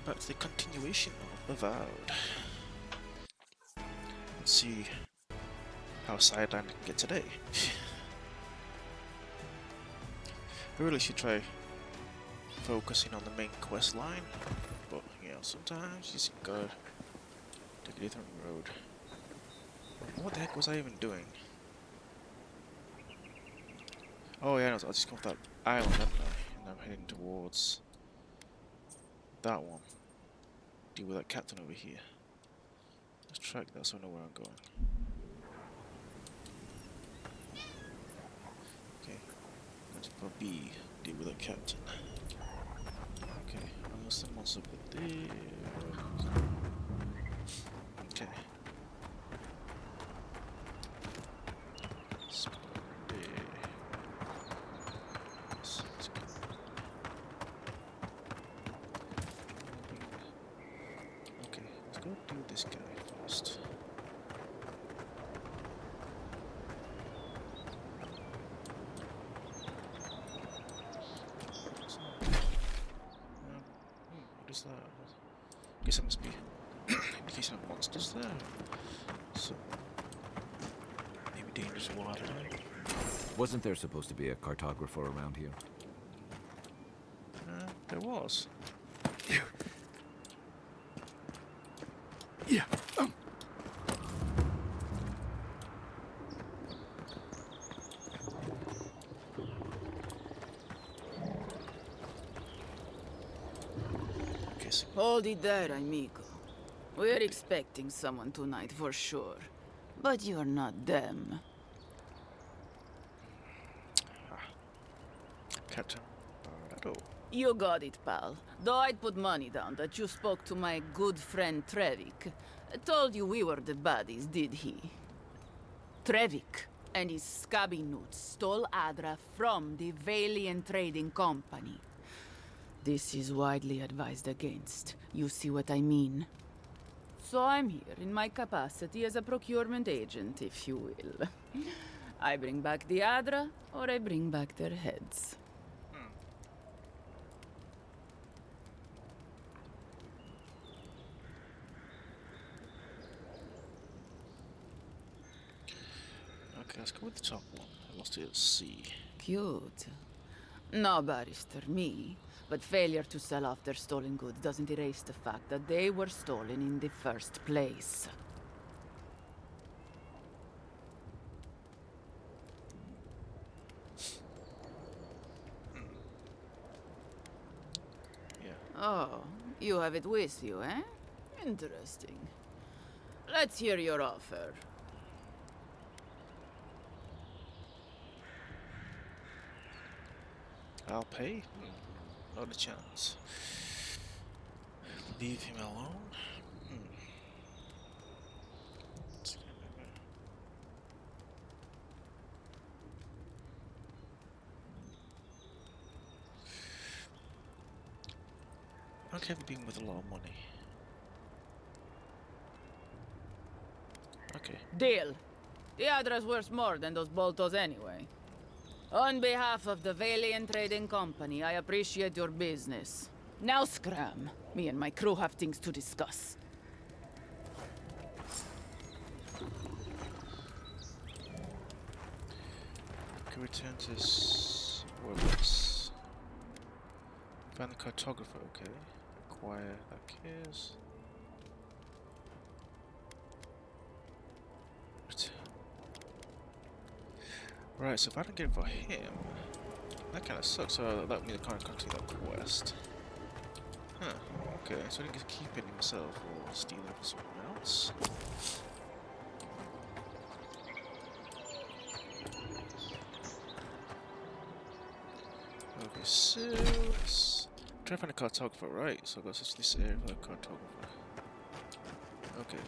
back to the continuation of Avowed. Let's see how sidelined I can get today. I really should try focusing on the main quest line, but you know, sometimes you just gotta take a different road. What the heck was I even doing? Oh yeah, I just got that island, haven't I? And I'm heading towards that one. Deal with that captain over here. Let's track that so I know where I'm going. Okay, let's go B. Deal with that captain. Okay, unless someone's up there. Okay. Okay, let's go do this guy first. What is that? I guess it must be indication of monsters there. So maybe dangerous water. Wasn't there supposed to be a cartographer around here? There was. Yeah. Okay, so Hold it there, amigo. We're expecting someone tonight for sure. But you're not them. Captain Barato. You got it, pal. Though I'd put money down that you spoke to my good friend Trevik. Told you we were the baddies, did he? Trevik and his scabby newts stole Adra from the Valiant Trading Company. This is widely advised against. You see what I mean? So I'm here in my capacity as a procurement agent, if you will. I bring back the Adra, or I bring back their heads. Okay, let's go with the top one. I lost it at C. Cute. No, barrister, me. But failure to sell off their stolen goods doesn't erase the fact that they were stolen in the first place. Yeah. Oh, you have it with you, eh? Interesting. Let's hear your offer. I'll pay? Not a chance. Leave him alone? Okay, I've been with a lot of money. Okay. Deal. The Adra's worth more than those boltos anyway. On behalf of the Valiant Trading Company, I appreciate your business. Now scram. Me and my crew have things to discuss. Okay, return to works. Find the cartographer, okay. Acquire that cares. Right, so if I don't get it for him, that kind of sucks. So that means I can't continue that quest. Huh, okay, so I didn't get to keep it himself or steal it from someone else. Okay, so let's try to find a cartographer, right? So I got to search this area for a cartographer. Okay.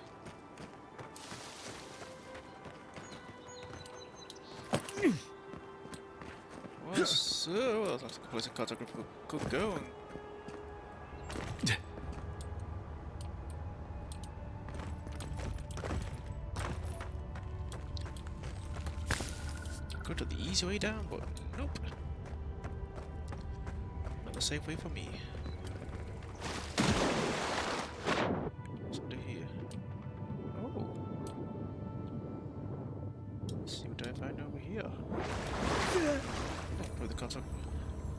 So, that's a place a cartographer could go. Go to the easy way down, but nope. Not the safe way for me. here? With the contact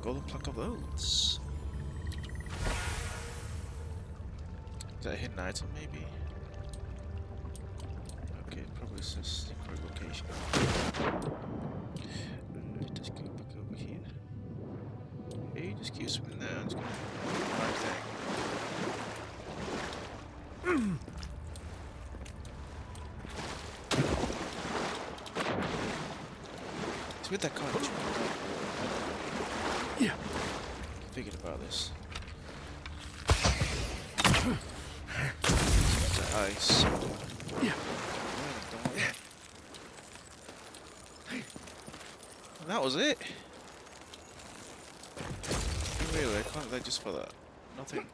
golden plank of oaths. Is that a hidden item, maybe? Okay, probably it's a secret location. Just go back over here. Hey, just keep swimming there. I'm just gonna do the right thing. It's with that cottage. Yeah. Figured about this. The ice. Yeah. Don't worry. And that was it. Really, I can't like just for that. Nothing.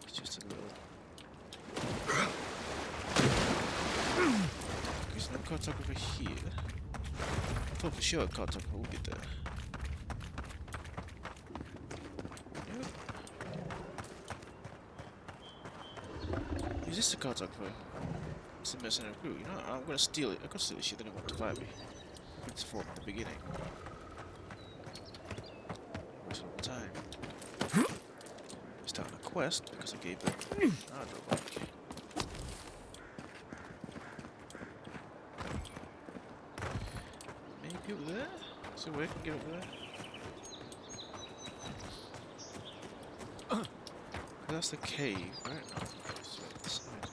It's just a little. There's no cartographer here. I thought for sure a cartographer would be there. Is this the cartographer? It's the mercenary crew. You know, I'm gonna steal it. I could steal this shit. They don't want to find me. It's for the beginning. Waste of time. Start a quest because I gave them. I don't like. Maybe up there? So where can I get up there? That's the cave, right? No, it's right this side.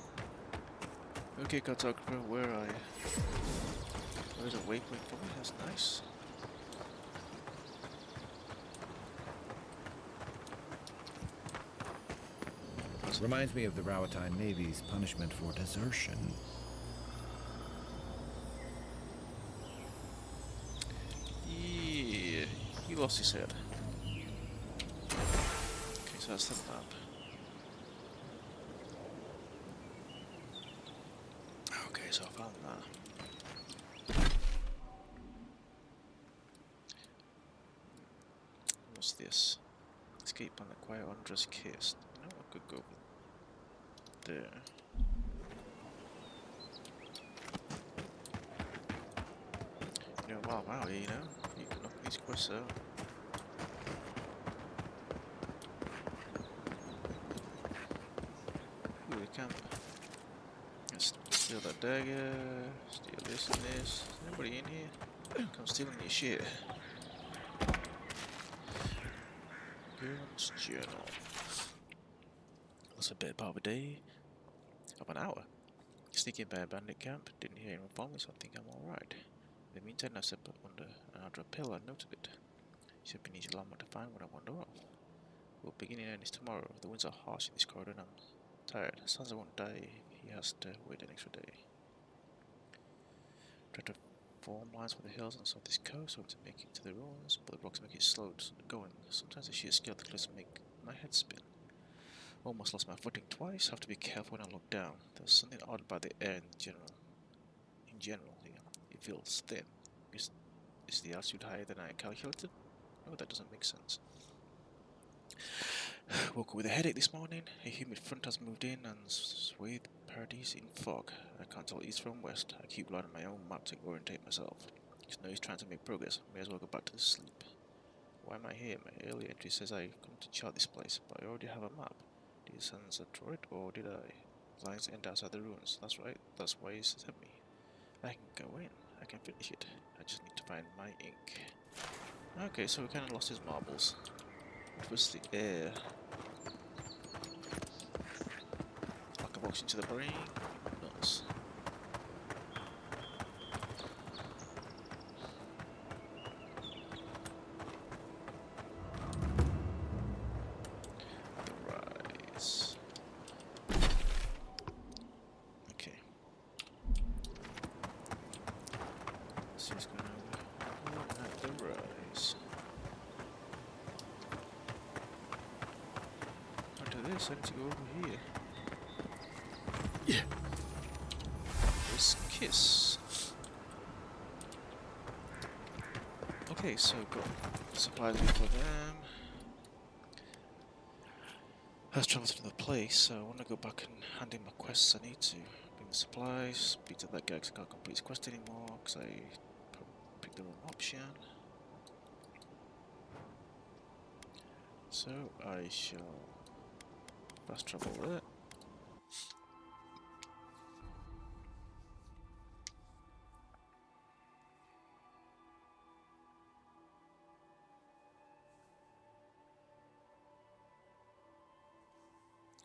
Okay, cartographer, where are you? There's a waypoint for me, that's nice. Reminds me of the Rawatine Navy's punishment for desertion. Yeah, he lost his head. Okay, so that's the map. Okay, so I found that. What's this? Escape on the quiet undressed kiss. You know, I could go there. You know, wow, you know, you can knock these quests out. Ooh, we can't. Let's steal that dagger, steal this and this. Is anybody in here? Come stealing your shit. Girl's journal. That's a bit about a day. Of an hour. Sneaking by a bandit camp. Didn't hear anyone follow me, so I think I'm alright. In the meantime, I stepped up under a pillar and noted it. Should be an easy landmark to find when I wander off. We'll begin in earnest tomorrow. The winds are harsh in this corridor and I'm tired. Sansa won't die if he has to wait an extra day. Tried to 4 miles from the hills on the southeast coast, hoping to make it to the ruins, but the rocks make it slow going. Sometimes the sheer scale of the cliffs make my head spin. Almost lost my footing twice. Have to be careful when I look down. There's something odd about the air in general. It feels thin. Is the altitude higher than I calculated? No, that doesn't make sense. Woke up with a headache this morning. A humid front has moved in and swathed paradise in fog. I can't tell east from west. I keep relying on my own map to orientate myself. It's no use trying to make progress. May as well go back to sleep. Why am I here? My early entry says I've come to chart this place, but I already have a map. Did Sansa draw it, or did I? Lines end outside the ruins. That's right. That's why he sent me. I can go in. I can finish it. I just need to find my ink. Okay, so we kind of lost his marbles. It was the air. Like a box into the brain. Nuts. The rise. Okay. Let's see what's going on at the rise. After this, I need to go over here. Yeah. This kiss. Okay, so got supplies for them. Let's travel to another place, so I want to go back and hand in my quests I need to. Been supplies. Speak to that guy because I can't complete his quest anymore because I picked the wrong option. So I shall fast travel with it.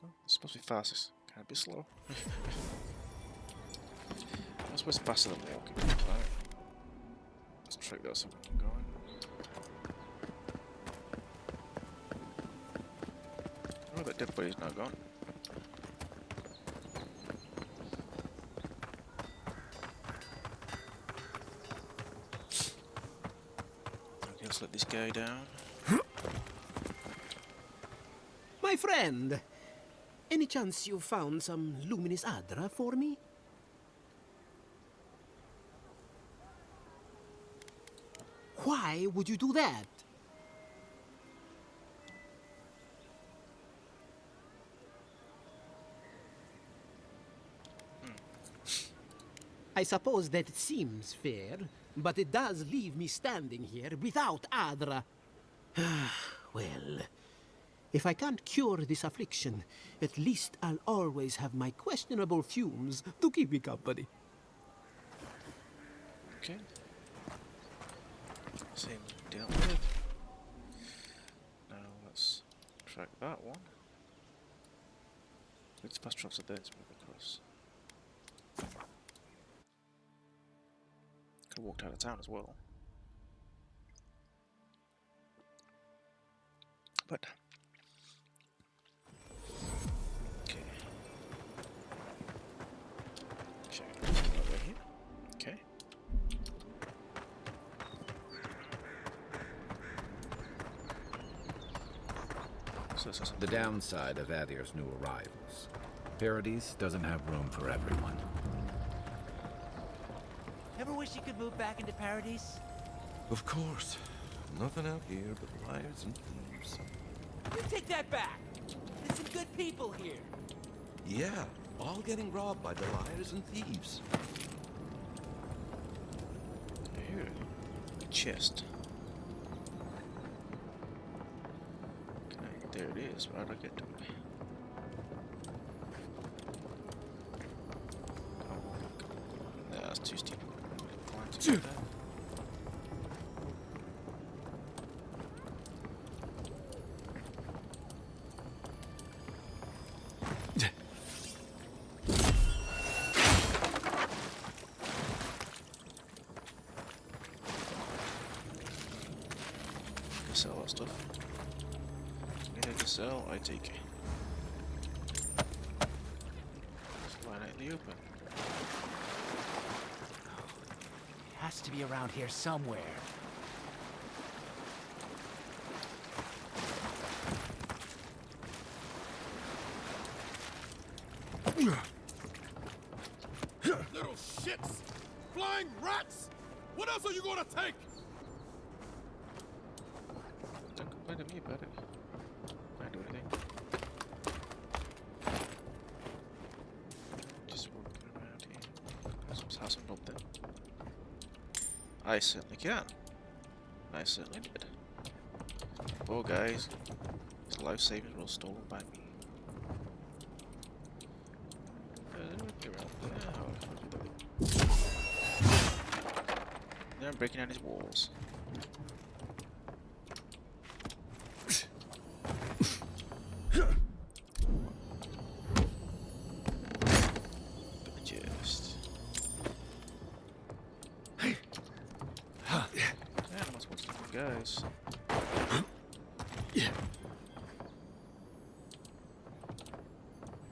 Oh, it's supposed to be fastest. Can't be slow. I suppose it's faster than walking. Right. Let's track that so we can go. Oh, that dead body's now gone. Okay, let's let this guy down. My friend, any chance you found some luminous Adra for me? Why would you do that? I suppose that seems fair, but it does leave me standing here without Adra. Well, if I can't cure this affliction, at least I'll always have my questionable fumes to keep me company. Okay. Same dealt with. Now let's track that one. Let's pass trucks are there to move across. Could have walked out of town as well. But okay. Check it over here. Okay. So this is The downside of Adir's new arrivals. Paradise doesn't have room for everyone. Ever wish you could move back into Paradise? Of course. Nothing out here but liars and thieves. You take that back! There's some good people here. Yeah, all getting robbed by the liars and thieves. here. A chest. Okay, there it is. How do I get to it? Nah, that's too steep. Climb to get that. Sell that stuff. Anything to sell, I take it. Just line out in the open. It has to be around here somewhere. Little shits! Flying rats! What else are you gonna take? Don't complain to me about it. Can't do anything. Just walking around here. Have some help then. I certainly can. I certainly did. Poor guys. His life savings were all stolen by me. Now I'm breaking down his walls. Just. Yeah, must watch the guys.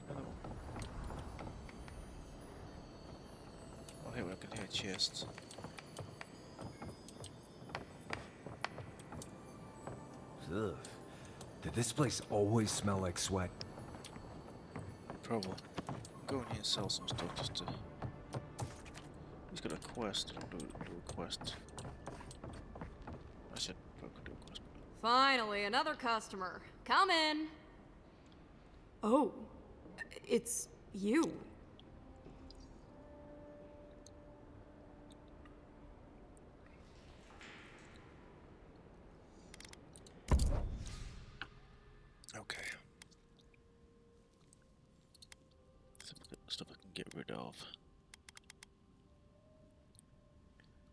Another one. Oh, here we can hear chests. Ugh. Did this place always smell like sweat? Probably. Go in here and sell some stuff just to. He's got a quest. I'll do a quest. I said probably do a quest. Finally, another customer. Come in. Oh, it's you. of.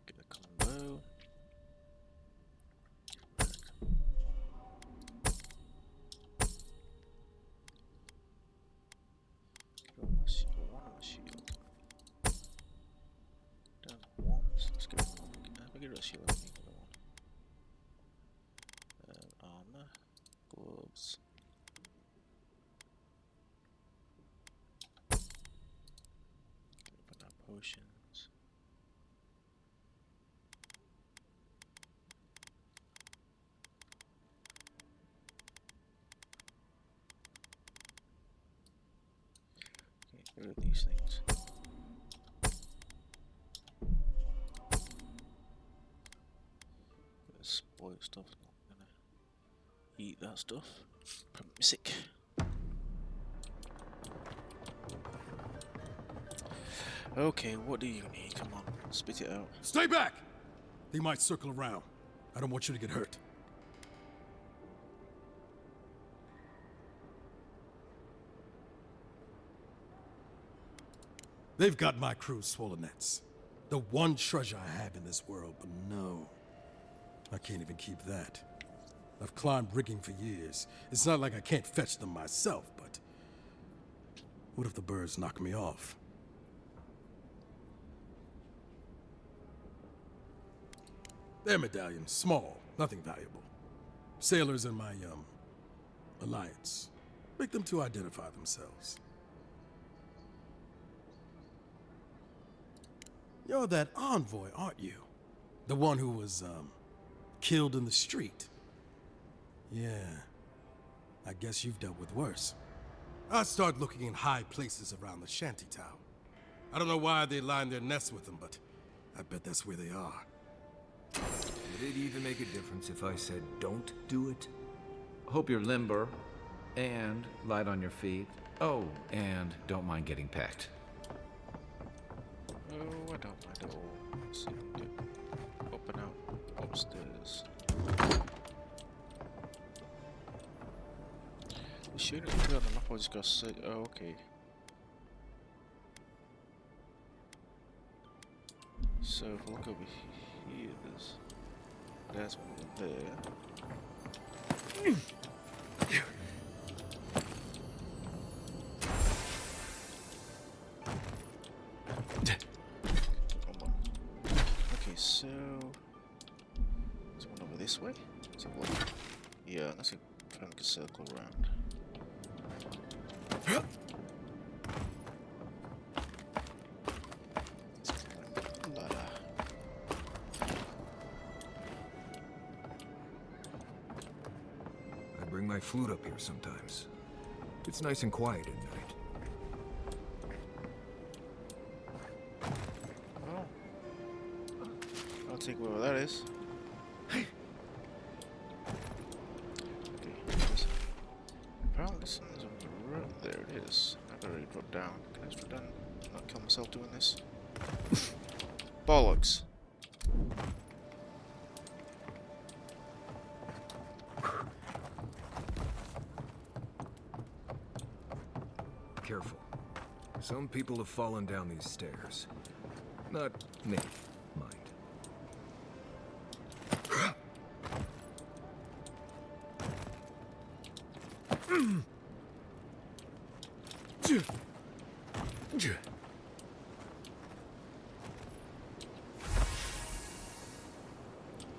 Get a combo. One on my shield. Done once. Let's go. Get rid of shield. I think another one. Armor, gloves. Open up potions. Okay, get rid of these things. Spoiled stuff. Not gonna eat that stuff. Probably sick. Okay, what do you need? Come on, spit it out. Stay back! They might circle around. I don't want you to get hurt. They've got my crew's swollen nets. The one treasure I have in this world, but no. I can't even keep that. I've climbed rigging for years. It's not like I can't fetch them myself, but... what if the birds knock me off? Their medallions, small, nothing valuable. Sailors in my, alliance. Make them to identify themselves. You're that envoy, aren't you? The one who was, killed in the street. Yeah. I guess you've dealt with worse. I start looking in high places around the shantytown. I don't know why they line their nests with them, but I bet that's where they are. Would it even make a difference if I said don't do it? Hope you're limber and light on your feet. Oh, and don't mind getting pecked. Oh, I don't mind at all. Let's see if we can get up and out upstairs. The shooting on the map, I just gotta say, oh, okay. So if I look over here, there's one there. Okay, so there's one over this way. Let's have a look. Yeah, let's see if I can circle around. I bring my flute up here sometimes. It's nice and quiet at night. Oh. I'll take whatever that is. Okay, apparently something's on the road. There it is. I gotta drop down. Can I just drop down? Not kill myself doing this. Bollocks. Careful. Some people have fallen down these stairs. Not me, mind.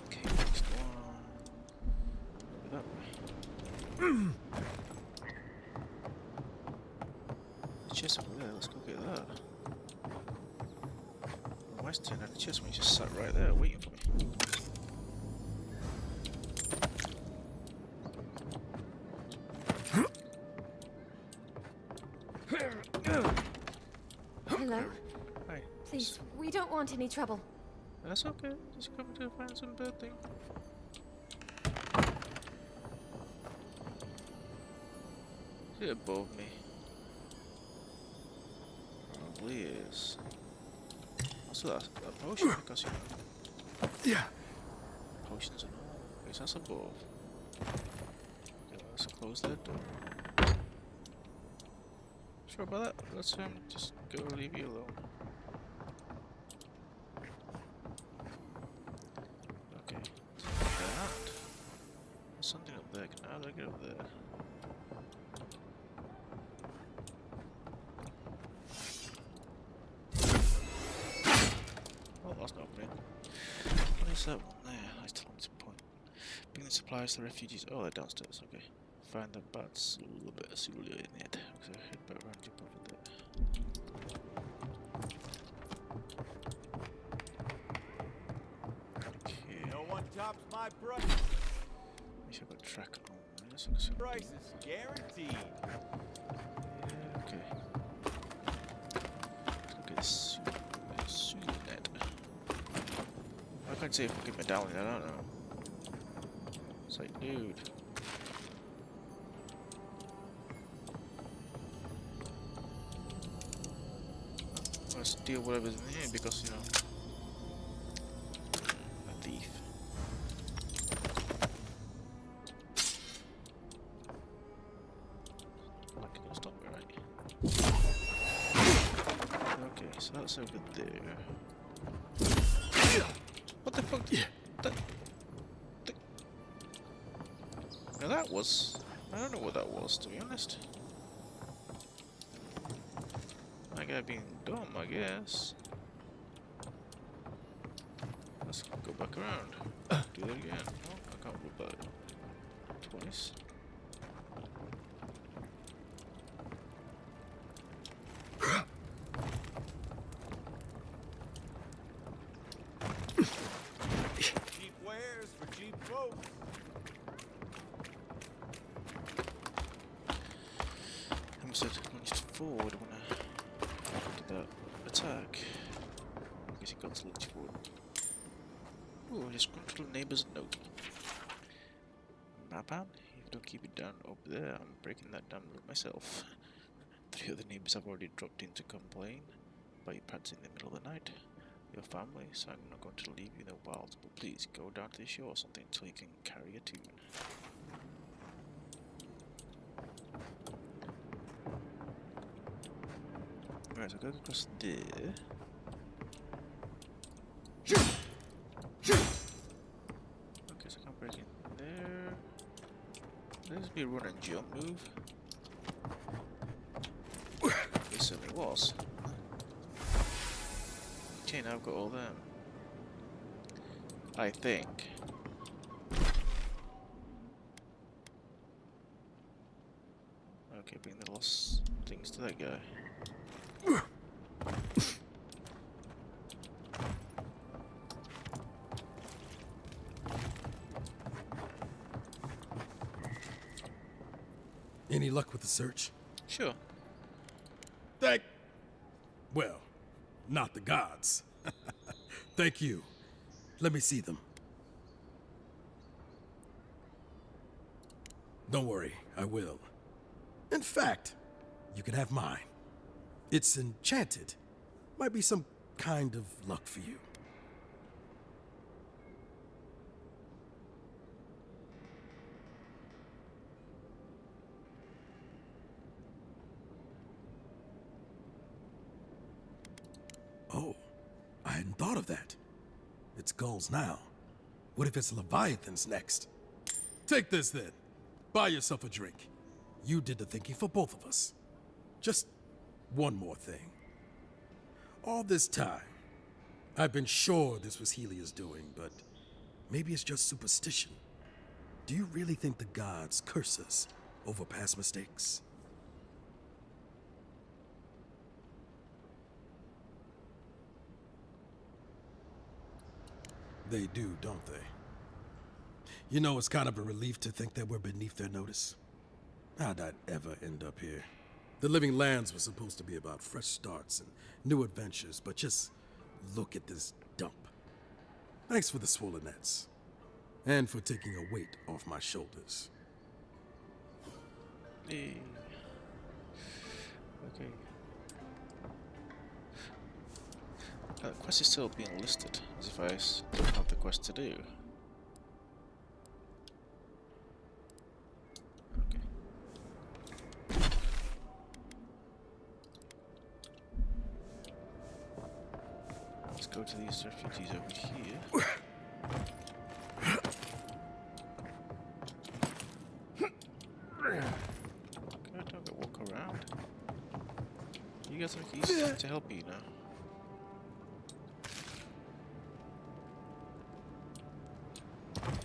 Okay, next one. That way. The chest over there, let's go get that. Why is turning the chest when he just sat right there waiting for me? Hello? Hi. Please, we don't want any trouble. That's okay. Just come to find some birthday. Is it above me? Probably is. What's that? That potion? Because you know. Yeah. Potions and all. Wait, that's above. Okay, let's close that door. Let's Sorry about that. Let's just go leave you alone. Okay. That. There's something up there. How do I get up there? Oh, that's not opening. What is that one there? I still want some point. Bring the supplies to the refugees. Oh, they're downstairs. Okay. Find the bats a little bit in it. So I head back around, jump over there. Okay. No one tops my price. Make sure I've got track on. Let's look at some. Price is guaranteed. Yeah, okay. Let's look at this net. I can't see if I can get my down there, I don't know. It's like, dude. Let's steal whatever's in here because, you know, a thief. Like, gonna stop me, right? Okay, so that's over there. What the fuck? Yeah. Now that was... I don't know what that was, to be honest. I gotta be dumb, I guess. Let's go back around. Do that again. Oh, I can't go back twice. Cheap wares for cheap folks. I almost said launched forward when I did that attack. I guess he got to launch forward. Ooh, disgruntled neighbor's note. Mapan, if you don't keep it down up there, I'm breaking that down myself. 3 other neighbors have already dropped in to complain about your pads in the middle of the night. Your family, so I'm not going to leave you in the wilds, but please go down to the shore or something until you can carry a tune. Right, so go across there. Okay, so I can't break in there. There's be a run and jump move. It certainly was. Okay, now I've got all them. I think. Okay, bring the lost things to that guy. Any luck with the search? Sure. Well, not the gods. Thank you. Let me see them. Don't worry, I will. In fact, you can have mine. It's enchanted. Might be some kind of luck for you. Oh, I hadn't thought of that. It's gulls now. What if it's leviathans next? Take this then. Buy yourself a drink. You did the thinking for both of us. Just one more thing. All this time, I've been sure this was Helia's doing, but maybe it's just superstition. Do you really think the gods curse us over past mistakes? They do, don't they? You know, it's kind of a relief to think that we're beneath their notice. How'd I ever end up here? The Living Lands was supposed to be about fresh starts and new adventures, but just look at this dump. Thanks for the swollen nets. And for taking a weight off my shoulders. Hey. Okay. The quest is still being listed, as if I don't have the quest to do. Okay. go to these refugees over here. Okay, don't go walk around. You guys are easy to help you now.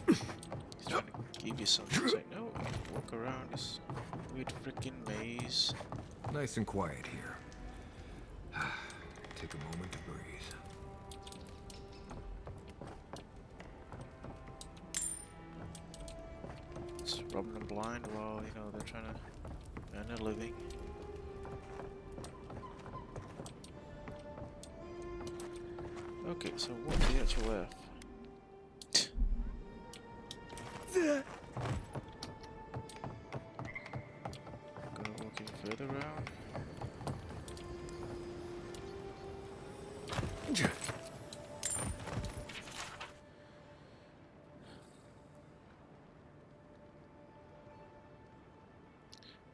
He's trying to give you something. He's like, no, you can walk around this weird freaking maze. Nice and quiet here. Take a moment to breathe. It's robbing them blind while, you know, they're trying to earn a living. Okay, so what the actual F? Gonna walk in further around.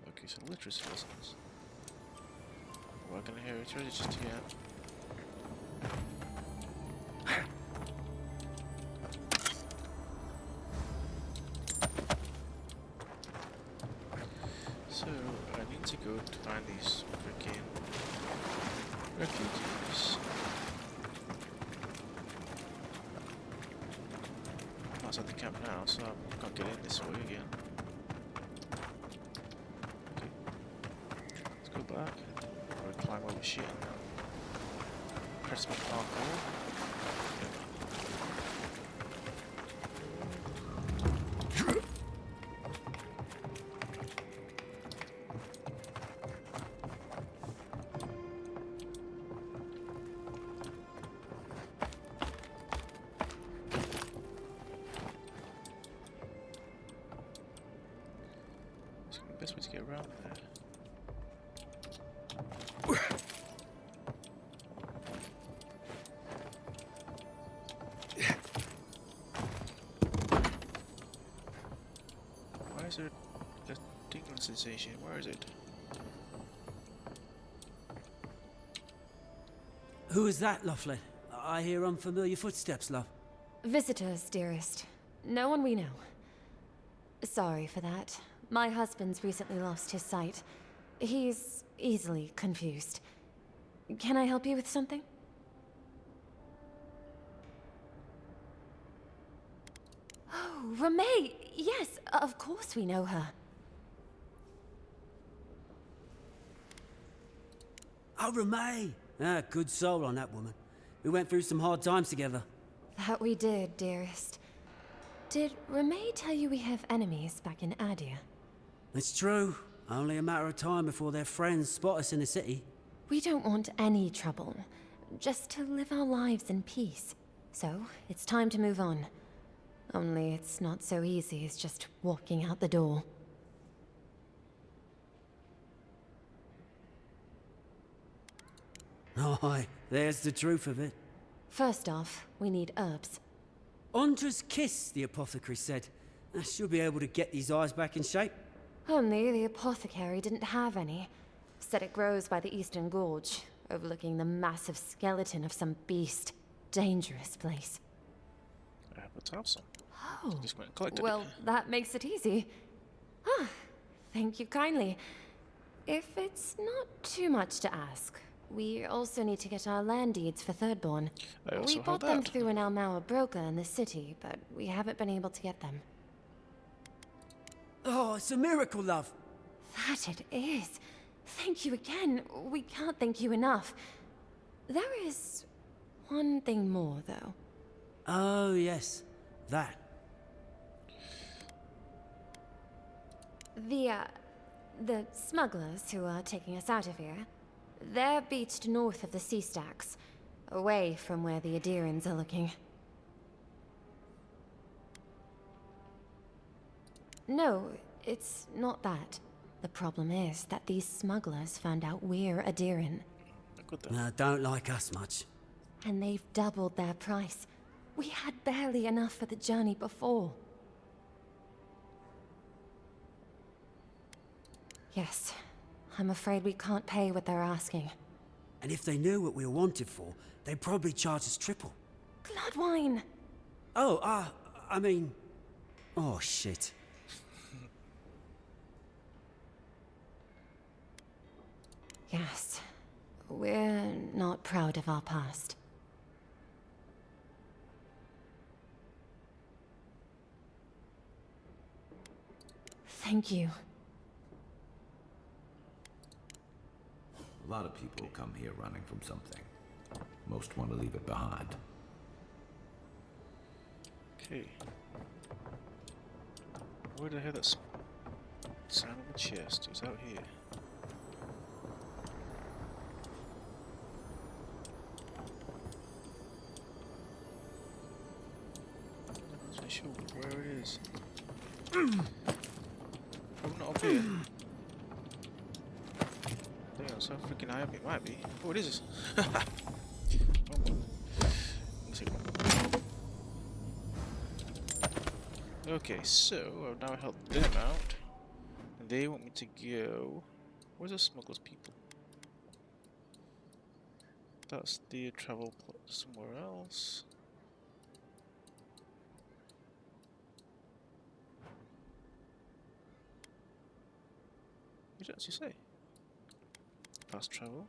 Okay, so literacy lessons. We're gonna hear it really just yet. So I need to go to find these freaking refugees. I'm outside the camp now, so I can't get in this way again. Okay. Let's go back. Or climb over shit. Press my parkour. Best way to get around there. Why is there a tingling sensation? Where is it? Who is that, Loughlin? I hear unfamiliar footsteps, love. Visitors, dearest. No one we know. Sorry for that. My husband's recently lost his sight. He's easily confused. Can I help you with something? Oh, Ramay! Yes, of course we know her. Oh, Ramay! Ah, good soul on that woman. We went through some hard times together. That we did, dearest. Did Ramay tell you we have enemies back in Adia? It's true. Only a matter of time before their friends spot us in the city. We don't want any trouble. Just to live our lives in peace. So, it's time to move on. Only it's not so easy as just walking out the door. Aye, there's the truth of it. First off, we need herbs. Andra's kiss, the apothecary said. I should be able to get these eyes back in shape. Only the apothecary didn't have any. Said it grows by the Eastern Gorge, overlooking the massive skeleton of some beast. Dangerous place. I happen to have some. Oh, Just went and collected well, it. that makes it easy. Ah, thank you kindly. If it's not too much to ask, we also need to get our land deeds for Thirdborn. I also We have bought them that. through an Almauer broker in the city, but we haven't been able to get them. Oh, it's a miracle, love. That it is. Thank you again. We can't thank you enough. There is one thing more, though. Oh, yes. That. The smugglers who are taking us out of here, they're beached north of the sea stacks, away from where the Adirans are looking. No, it's not that. The problem is that these smugglers found out we're Adiran. Don't like us much. And they've doubled their price. We had barely enough for the journey before. Yes, I'm afraid we can't pay what they're asking. And if they knew what we were wanted for, they'd probably charge us triple. Bloodwine! Oh, I mean... Oh, shit. Yes. We're not proud of our past. Thank you. A lot of people come here running from something. Most want to leave it behind. Okay. Where the hell that sound of a chest is out here? I'm not sure where it is. Probably not up here. Damn, so freaking high up it might be. Oh, what is this? Okay, so I've now helped them out. And they want me to go. Where's the smugglers people? That's the travel plot somewhere else. What did it actually say? Fast travel.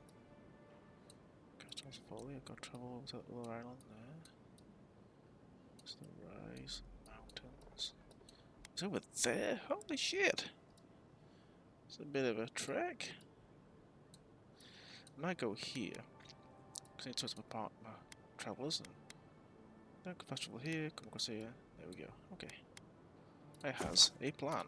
Customs folly. I've got travel over to that little island there. It's the rise mountains. It's over there. Holy shit! It's a bit of a trek. I might go here. Because I need to talk to my travellers and then go fast travel here, come across here. There we go. Okay. I has a plan.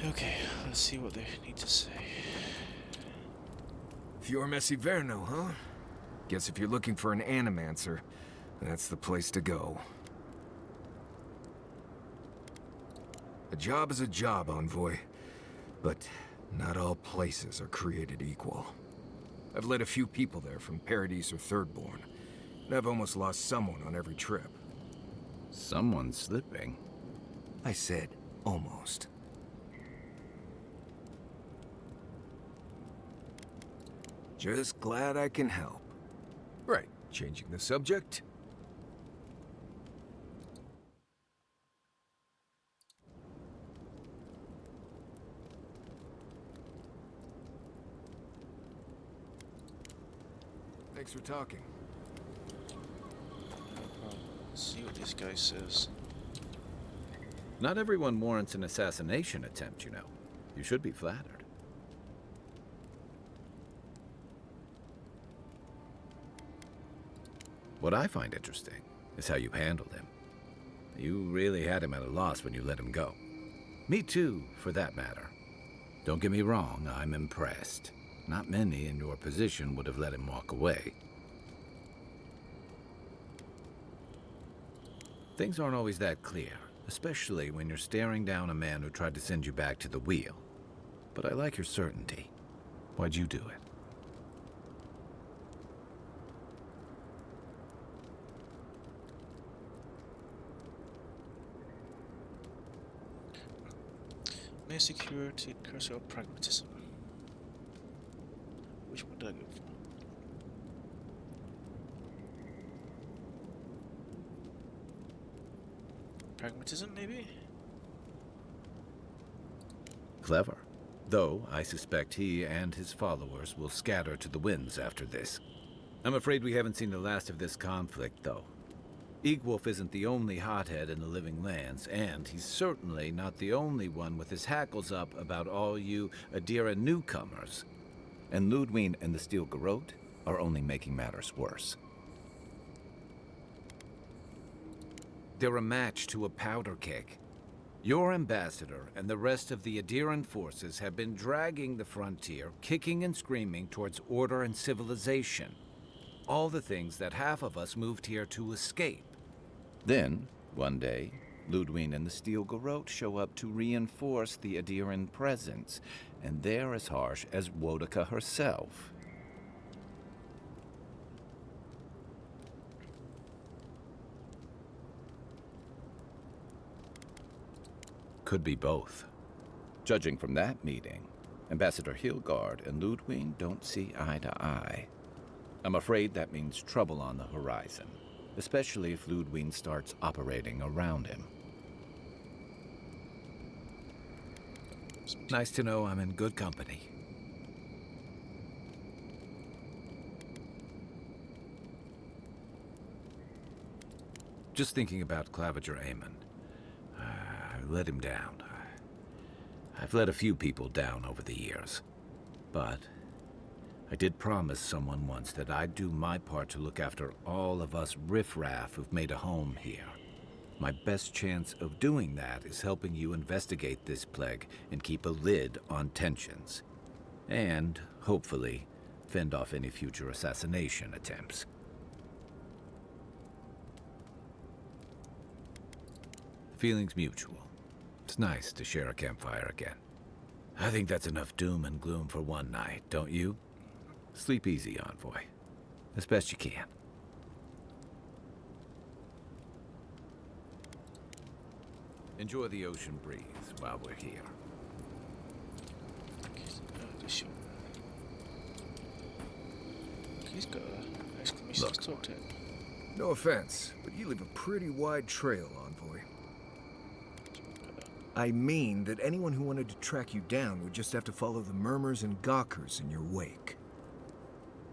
Okay, let's see what they need to say. Fior Messi Verno, huh? Guess if you're looking for an animancer, that's the place to go. A job is a job, Envoy. But not all places are created equal. I've led a few people there from Paradise or Thirdborn, and I've almost lost someone on every trip. Someone slipping? I said almost. Just glad I can help. Right, changing the subject. Thanks for talking. Let's see what this guy says. Not everyone warrants an assassination attempt, you know. You should be flattered. What I find interesting is how you handled him. You really had him at a loss when you let him go. Me too, for that matter. Don't get me wrong, I'm impressed. Not many in your position would have let him walk away. Things aren't always that clear, especially when you're staring down a man who tried to send you back to the wheel. But I like your certainty. Why'd you do it? Mere security, curse or pragmatism. Which one did I go for? Pragmatism, maybe? Clever. Though, I suspect he and his followers will scatter to the winds after this. I'm afraid we haven't seen the last of this conflict, though. Eagwolf isn't the only hothead in the Living Lands, and he's certainly not the only one with his hackles up about all you Adira newcomers. And Ludwig and the Steel Garrote are only making matters worse. They're a match to a powder keg. Your ambassador and the rest of the Adiran forces have been dragging the frontier, kicking and screaming towards order and civilization. All the things that half of us moved here to escape. Then, one day, Ludwig and the Steel Garrote show up to reinforce the Adiran presence, and they're as harsh as Wodaka herself. Could be both. Judging from that meeting, Ambassador Hilgard and Ludwig don't see eye to eye. I'm afraid that means trouble on the horizon, especially if Ludwig starts operating around him. Nice to know I'm in good company. Just thinking about Claviger Amon. I let him down. I've let a few people down over the years. But I did promise someone once that I'd do my part to look after all of us riffraff who've made a home here. My best chance of doing that is helping you investigate this plague and keep a lid on tensions. And, hopefully, fend off any future assassination attempts. Feelings mutual. It's nice to share a campfire again. I think that's enough doom and gloom for one night, don't you? Sleep easy, Envoy. As best you can. Enjoy the ocean breeze while we're here. He's got an exclamation to talk to him. No offense, but you leave a pretty wide trail, Envoy. I mean that anyone who wanted to track you down would just have to follow the murmurs and gawkers in your wake.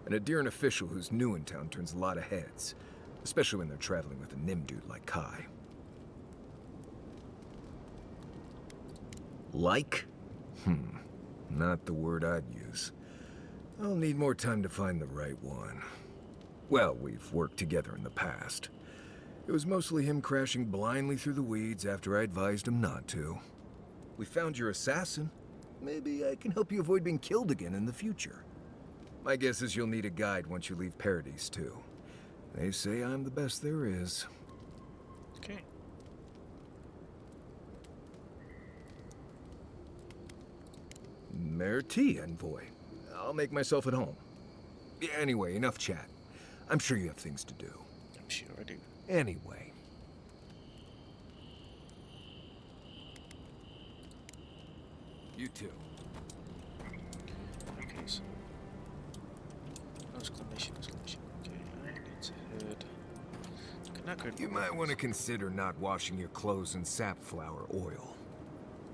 An Adiran official who's new in town turns a lot of heads, especially when they're traveling with a Nim dude like Kai. Like? Not the word I'd use. I'll need more time to find the right one. Well, we've worked together in the past. It was mostly him crashing blindly through the weeds after I advised him not to. We found your assassin. Maybe I can help you avoid being killed again in the future. My guess is you'll need a guide once you leave Paradise, too. They say I'm the best there is. Okay. Merci, Envoy. I'll make myself at home. Anyway, enough chat. I'm sure you have things to do. I'm sure I do. Anyway. You too. Okay, so... Exclamation. Okay, I need to head... You might want to consider not washing your clothes in safflower oil.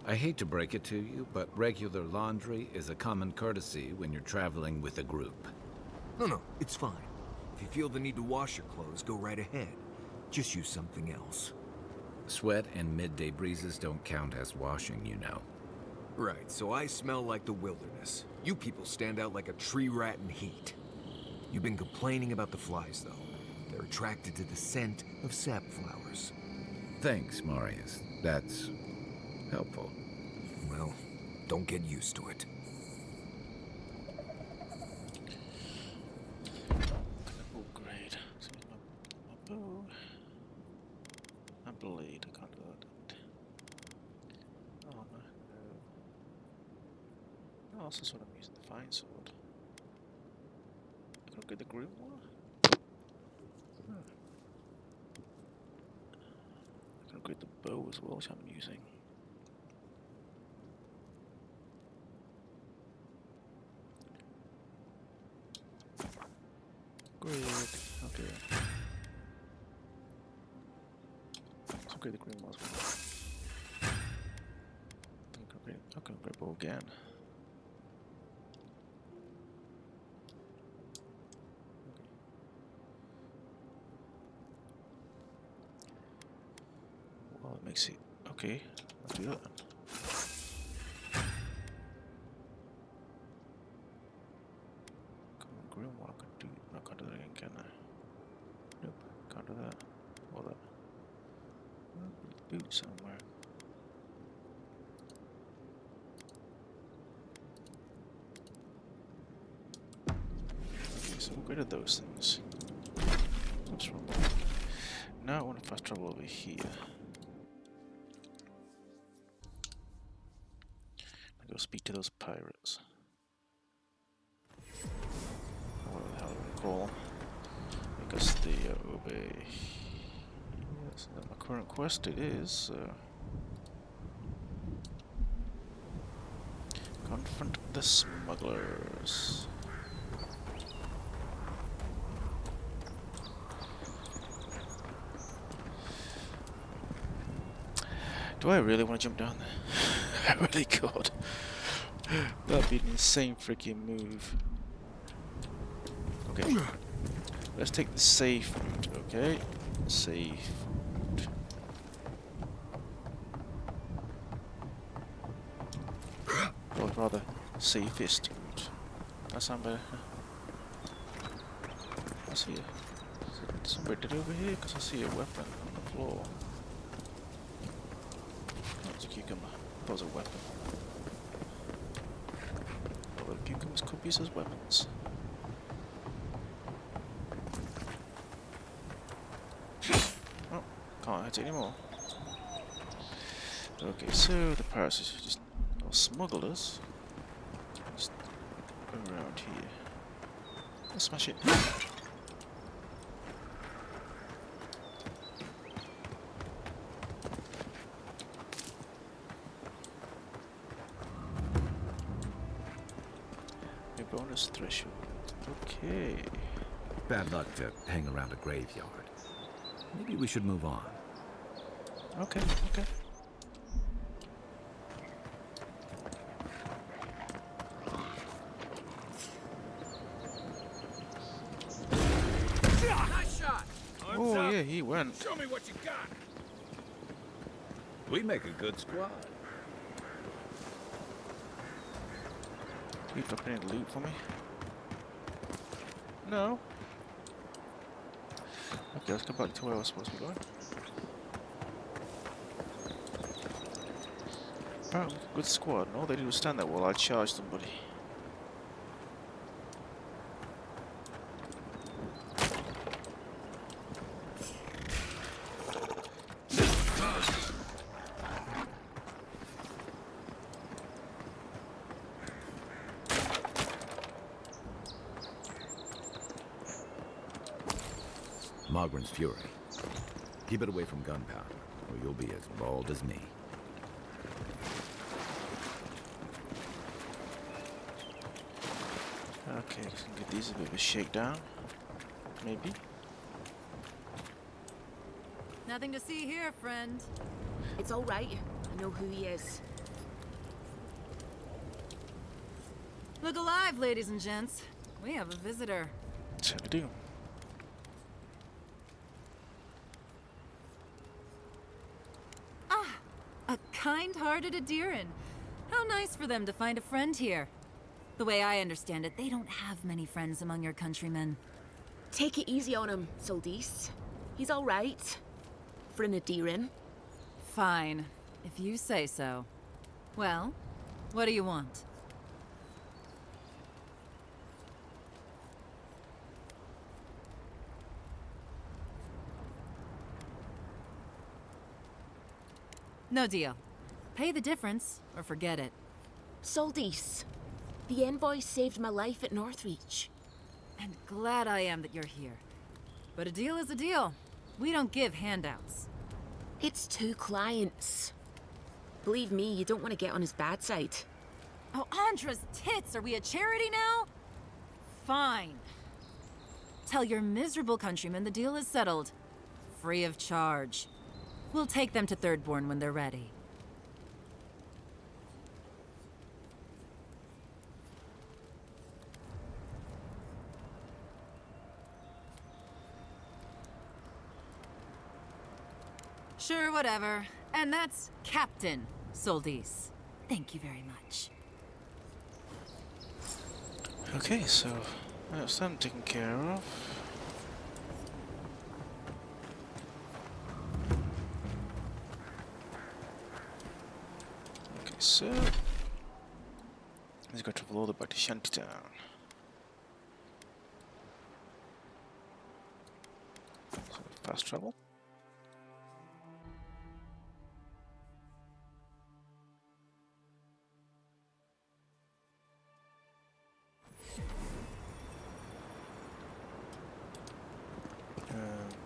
I hate to break it to you, but regular laundry is a common courtesy when you're traveling with a group. No, it's fine. If you feel the need to wash your clothes, go right ahead. Just use something else. Sweat and midday breezes don't count as washing, you know. Right, so I smell like the wilderness. You people stand out like a tree rat in heat. You've been complaining about the flies, though. They're attracted to the scent of sap flowers. Thanks, Marius. That's helpful. Well, don't get used to it. Upgrade. So my bow. My blade. I can't do that. Armor. No. Also, sort of using the fine sword. I can upgrade the grimoire. I can upgrade the bow as well, which I'm using. Great. Okay. Let's upgrade the grimoire as well. I can upgrade bow again. Well, it makes it okay. Let's do that then. Come on, grimoire. I can't do that again, can I? Nope, can't do that. Or that. Boot somewhere. Okay, so we'll go to those things. What's wrong? Now I want to fast travel over here. I'll go speak to those pirates. Whatever the hell they call them. Because they obey. Yes, my current quest it is. confront the smugglers. Do I really want to jump down there? I really could. That'd be an insane freaking move. Okay. Let's take the safe route, okay? Safe route. Or rather, safest route. That sounds better. I see it. Is somebody dead over here? Because I see a weapon on the floor. Oh, it's a cucumber. That was a weapon. Oh, the cucumbers could be used as weapons. Oh, can't hit it anymore. Okay, so the pirates are just smugglers. Just around here. Let's smash it. A bonus threshold. Okay. Bad luck to hang around a graveyard. Maybe we should move on. Okay, okay. Nice shot! Oh yeah, he went. Show me what you got! We make a good squad. You dropping any loot for me? No. Okay, let's go back to where I was supposed to be going. Oh, good squad. And all they did was stand there while I charged somebody. Mogren's fury. Keep it away from gunpowder, or you'll be as bald as me. Okay, let's give these a bit of a shakedown. Maybe. Nothing to see here, friend. It's all right. I know who he is. Look alive, ladies and gents. We have a visitor. So we do. A kind-hearted Adiran. How nice for them to find a friend here. The way I understand it, they don't have many friends among your countrymen. Take it easy on him, Soldis. He's all right. For an Adiran. Fine, if you say so. Well, what do you want? No deal. Pay the difference, or forget it. Soldis, the envoy saved my life at Northreach. And glad I am that you're here. But a deal is a deal. We don't give handouts. It's 2 clients. Believe me, you don't want to get on his bad side. Oh, Andra's tits! Are we a charity now? Fine. Tell your miserable countrymen the deal is settled. Free of charge. We'll take them to Thirdborn when they're ready. Sure, whatever. And that's Captain Soldis. Thank you very much. Okay, so that's them taken care of. Okay, so let's go travel all the way back to Shantytown. So fast travel.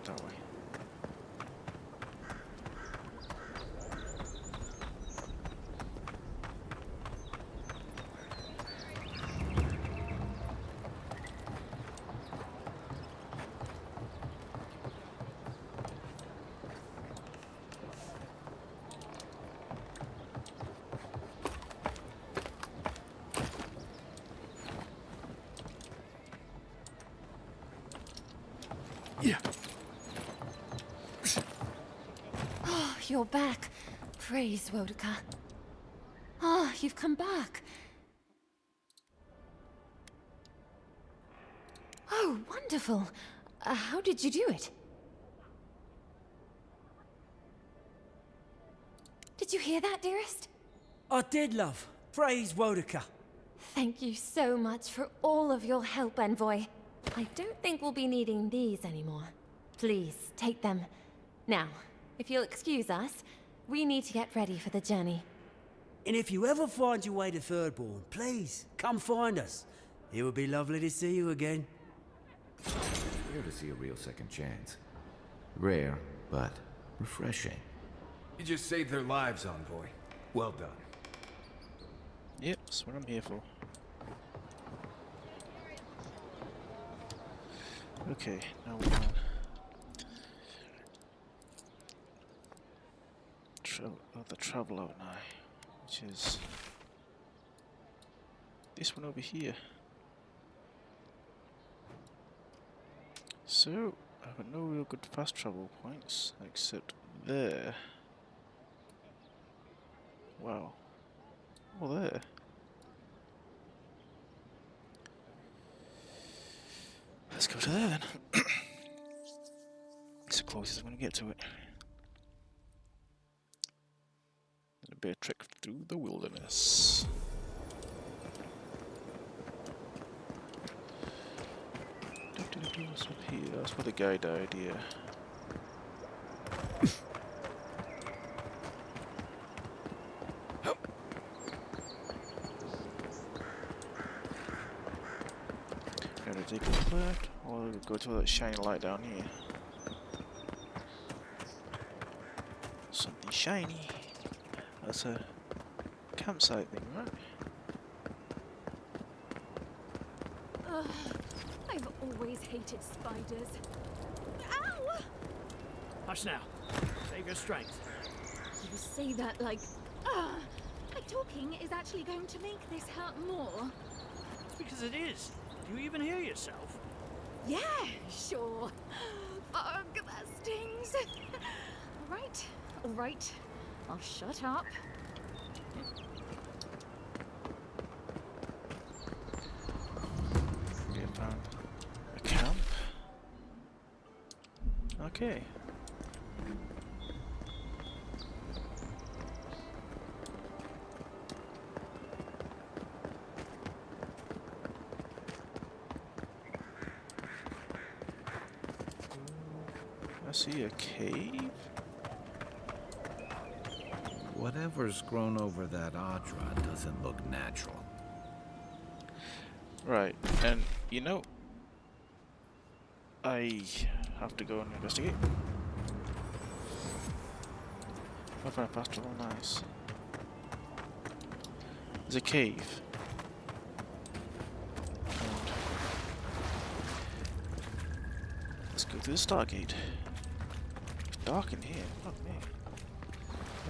That way. Yeah. Oh, you're back. Praise Wodka. Ah, you've come back. Oh, wonderful. How did you do it? Did you hear that, dearest? I did, love. Praise Wodaka. Thank you so much for all of your help, Envoy. I don't think we'll be needing these anymore. Please, take them. Now, if you'll excuse us, we need to get ready for the journey. And if you ever find your way to Thirdborn, please, come find us. It would be lovely to see you again. Rare to see a real second chance. Rare, but refreshing. You just saved their lives, Envoy. Well done. Yep, that's what I'm here for. Okay, now we're on. The travel out now, which is this one over here. So, I've got no real good fast travel points except there. Wow. Well, there. Let's go to there then. It's the closest I'm going to get to it. A bit of trek through the wilderness. What's up here? That's where the guy died, yeah. Gonna take a left, or go to that shiny light down here. Something shiny. That's a campsite thing, right? Ugh, I've always hated spiders. Ow! Hush now. Save your strength. You say that like talking is actually going to make this hurt more. It's because it is. Do you even hear yourself? Yeah, sure. Ugh, that stings. All right. I'll shut up. We have found a camp. Okay. I see a cave. Whatever's grown over that Adra doesn't look natural. Right, and you know, I have to go and investigate. I find a fast travel, nice. There's a cave. And let's go through the Stargate. It's dark in here, fuck me.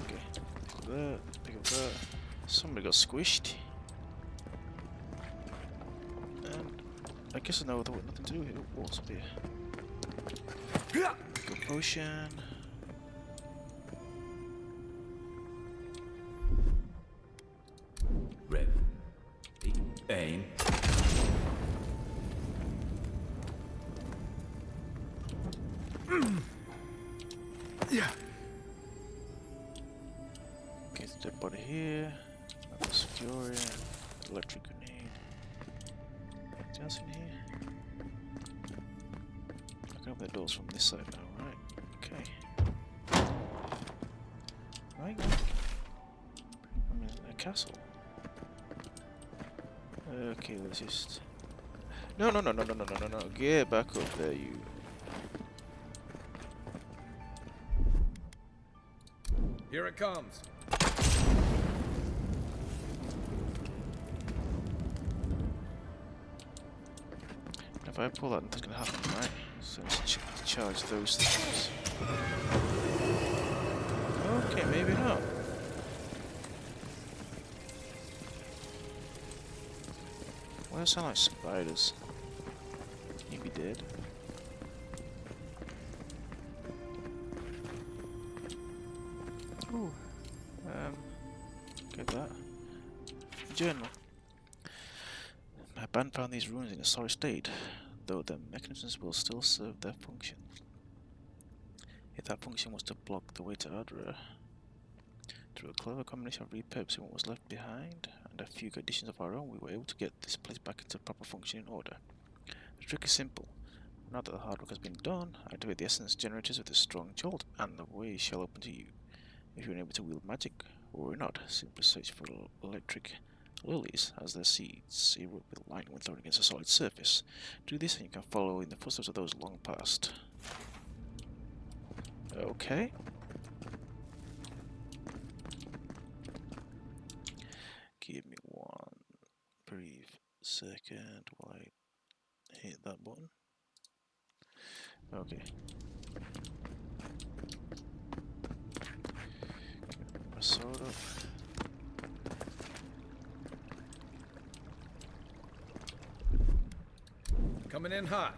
Okay, pick up that, pick up that. Somebody got squished. And I guess I know there was nothing to do here. What's up here? Good potion. Red. Aim. Yeah. Okay, it's dead body here. That's Fury. Electric grenade. Anything else in here? I can open the doors from this side now, right? Okay. Right. I'm in a castle. Okay, let's just. No. Get back up there, you. Here it comes. If I pull that, nothing's gonna happen, right? So let's charge those things. Okay, maybe not. Why does it sound like spiders? Can you be dead? Ooh. Get that. Journal. My band found these ruins in a sorry state, though the mechanisms will still serve their function. If that function was to block the way to Adra, through a clever combination of repurposing what was left behind and a few additions of our own, we were able to get this place back into proper functioning order. The trick is simple. Now that the hard work has been done, activate the essence generators with a strong jolt, and the way shall open to you. If you're unable to wield magic, or not, simply search for electric lilies as their seeds erupt with lightning when thrown against a solid surface. Do this and you can follow in the footsteps of those long past. Okay. Give me one brief second while I hit that button. Okay. My sword up. Coming in hot.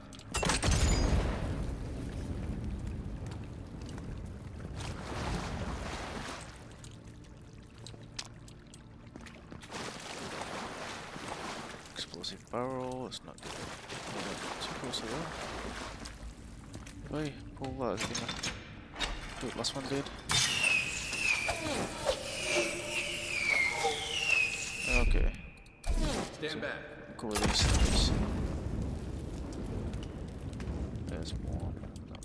Explosive barrel, it's not good. Too close to that. Wait, pull that, is it gonna do what last one did? Okay. Stand back. Go with these things. There's more. No.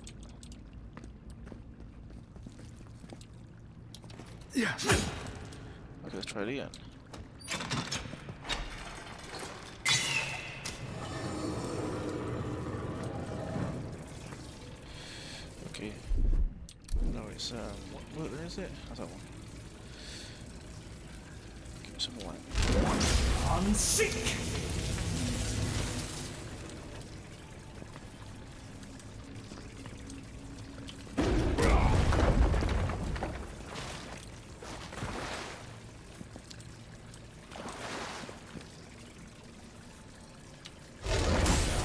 Yeah. Okay, let's try it again. Okay. No, it's what is it? How's that one? Give me some wine. Unseek!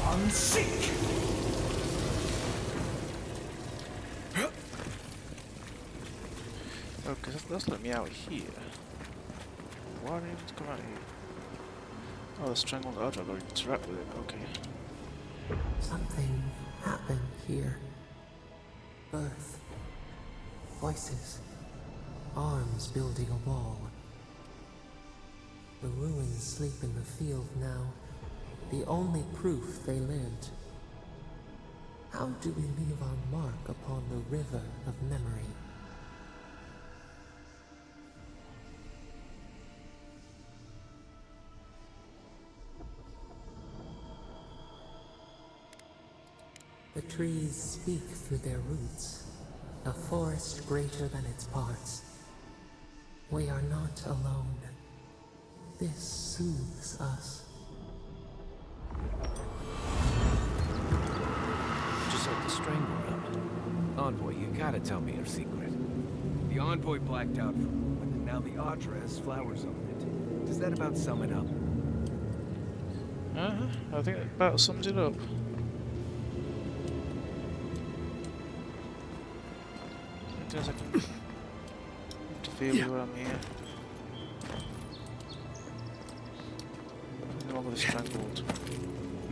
Unseek! Oh, because that's let me out here. Why did it come out here? Oh, the strangled Adra got to interact with it. Okay. Something happened here. Birth. Voices. Arms building a wall. The ruins sleep in the field now. The only proof they lived. How do we leave our mark upon the river of memory? The trees speak through their roots, a forest greater than its parts. We are not alone. This soothes us. Just like the stranglehold. Envoy, you gotta tell me your secret. The Envoy blacked out for a moment, and now the Adra has flowers on it. Does that about sum it up? I think that about sums it up. As I can interfere with what I'm here. No longer the strangled.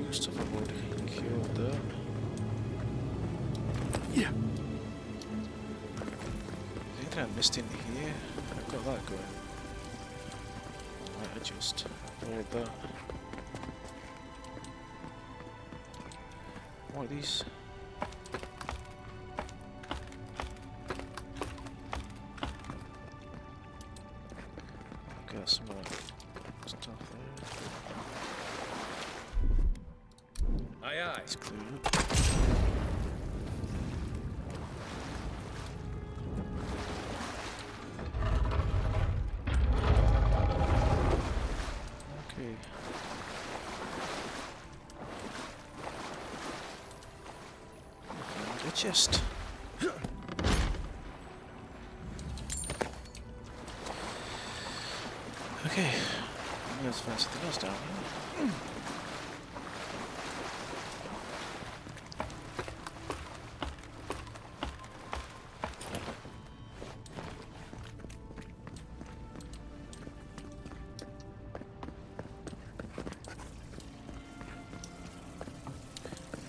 Stuff I've already killed there. Yeah. Anything I missed in here? I've got that going. I might adjust. Avoid that. What are these? Got some stuff there. Aye, aye. It's clear. Okay. Found a chest. Okay, let's find something else down here.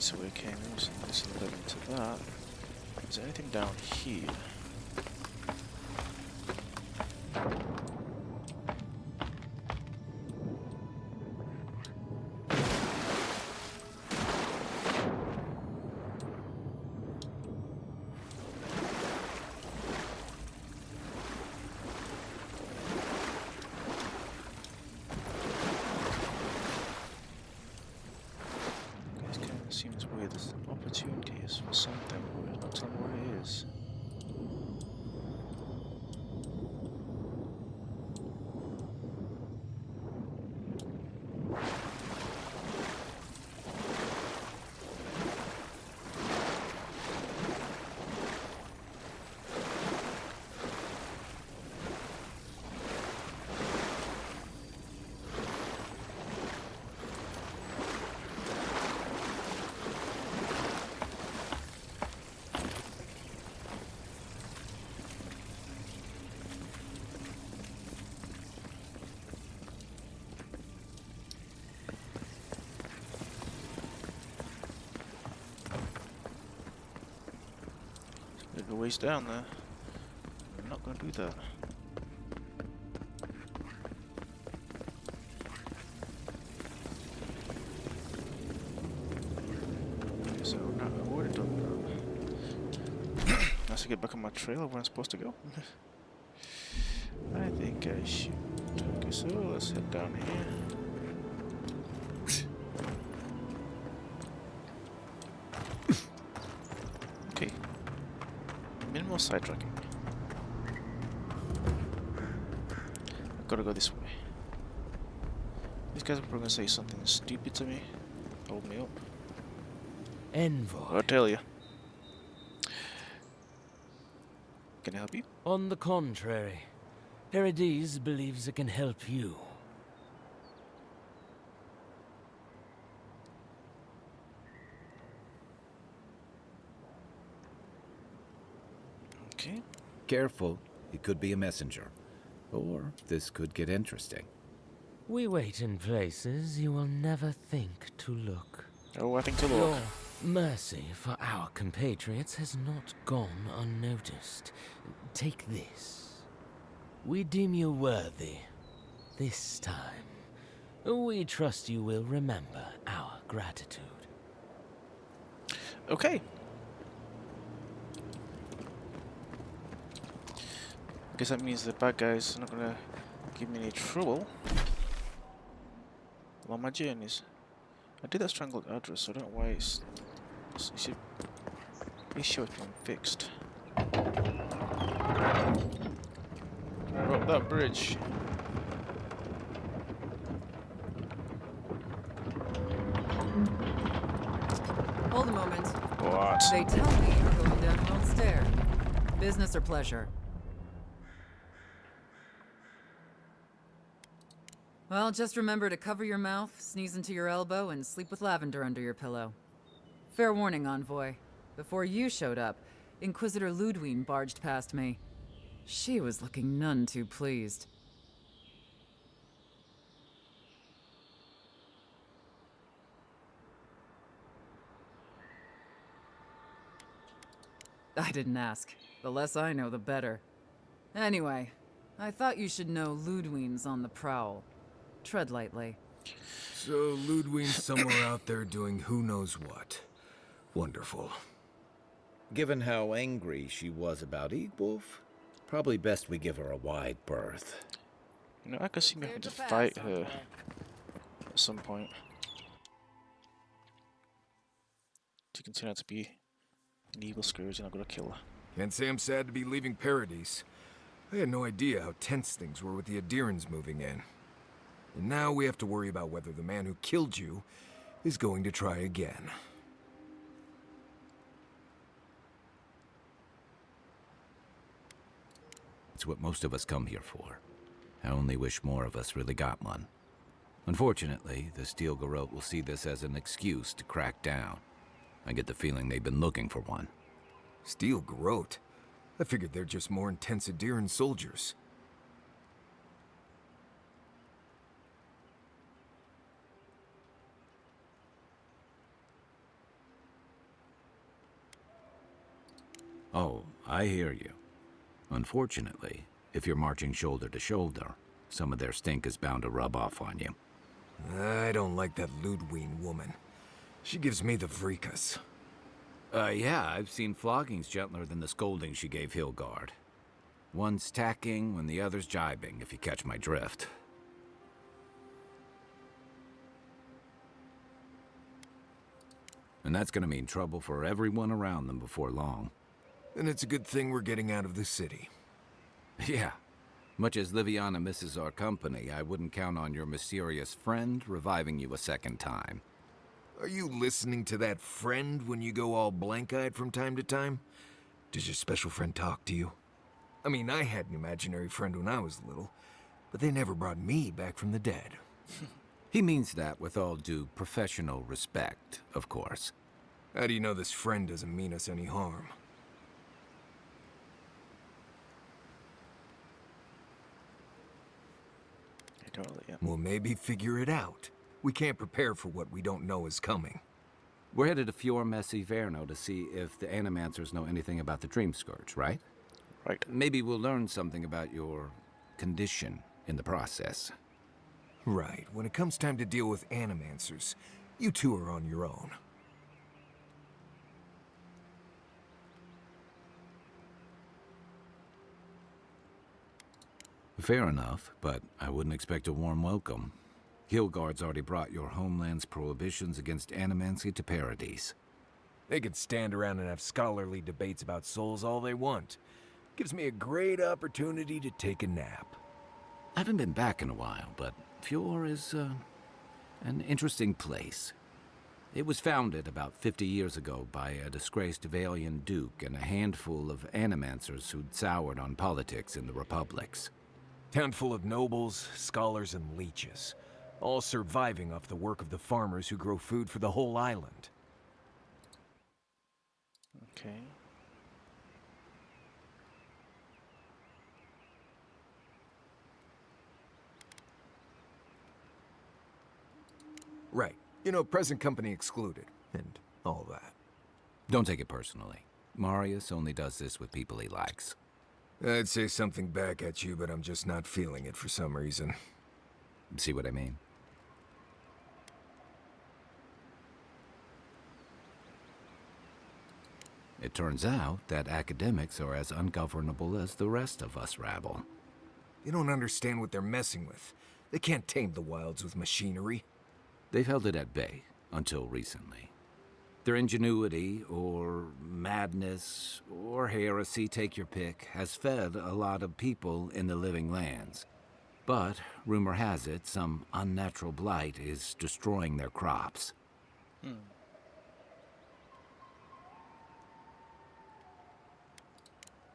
So we came in, so this will lead into that. Is there anything down here? Seems weird. There's opportunities for something, but we're not telling what it is. There's a ways down there. I'm not going to do that. Okay, so now I've already done that. Nice to get back on my trail of where I'm supposed to go. I think I should. Okay, so let's head down here. Okay. Minimal sidetracking. I've got to go this way. These guys are probably going to say something stupid to me. Hold me up. Envoy. I'll tell you. Can I help you? On the contrary, Paradise believes it can help you. Okay. Careful, he could be a messenger. Or this could get interesting. We wait in places you will never think to look. Oh, I think to look. Your mercy for our compatriots has not gone unnoticed. Take this. We deem you worthy. This time, we trust you will remember our gratitude. Okay. I guess that means the bad guys are not gonna give me any trouble on my journeys. I did that strangled address, so I don't know why it should be sure it's been fixed. Broke that bridge. Hold a moment. What? They tell me you're going down World Stair. Business or pleasure? Well, just remember to cover your mouth, sneeze into your elbow, and sleep with lavender under your pillow. Fair warning, Envoy. Before you showed up, Inquisitor Ludwig barged past me. She was looking none too pleased. I didn't ask. The less I know, the better. Anyway, I thought you should know Ludwig's on the prowl. Tread lightly. So Ludwig's somewhere out there doing who knows what. Wonderful. Given how angry she was about Eagwolf, probably best we give her a wide berth. You know, I could see me having to fight her at some point. To continue to be an evil scourge, and I'm gonna kill her. Can't say I'm sad to be leaving Paradise. I had no idea how tense things were with the Adirans moving in. And now we have to worry about whether the man who killed you is going to try again. It's what most of us come here for. I only wish more of us really got one. Unfortunately, the Steel Garrote will see this as an excuse to crack down. I get the feeling they've been looking for one. Steel Garrote? I figured they're just more intense Adiran soldiers. Oh, I hear you. Unfortunately, if you're marching shoulder to shoulder, some of their stink is bound to rub off on you. I don't like that Ludwig woman. She gives me the freakus. Yeah, I've seen floggings gentler than the scolding she gave Hilgard. One's tacking when the other's jibing, if you catch my drift. And that's gonna mean trouble for everyone around them before long. And it's a good thing we're getting out of the city. Yeah. Much as Liviana misses our company, I wouldn't count on your mysterious friend reviving you a second time. Are you listening to that friend when you go all blank-eyed from time to time? Does your special friend talk to you? I mean, I had an imaginary friend when I was little, but they never brought me back from the dead. He means that with all due professional respect, of course. How do you know this friend doesn't mean us any harm? Totally, yeah. Well, maybe figure it out. We can't prepare for what we don't know is coming. We're headed to Fior Messi Verno to see if the Animancers know anything about the Dream Scourge, right? Right. Maybe we'll learn something about your condition in the process. Right. When it comes time to deal with Animancers, you two are on your own. Fair enough, but I wouldn't expect a warm welcome. Hilgard's already brought your homeland's prohibitions against animancy to Paradise. They could stand around and have scholarly debates about souls all they want. Gives me a great opportunity to take a nap. I haven't been back in a while, but Fior is, an interesting place. It was founded about 50 years ago by a disgraced Valian duke and a handful of animancers who'd soured on politics in the republics. Town full of nobles, scholars, and leeches, all surviving off the work of the farmers who grow food for the whole island. Okay. Right. You know, present company excluded, and all that. Don't take it personally. Marius only does this with people he likes. I'd say something back at you, but I'm just not feeling it for some reason. See what I mean? It turns out that academics are as ungovernable as the rest of us rabble. You don't understand what they're messing with. They can't tame the wilds with machinery. They've held it at bay until recently. Their ingenuity, or madness, or heresy, take your pick, has fed a lot of people in the living lands. But, rumor has it, some unnatural blight is destroying their crops.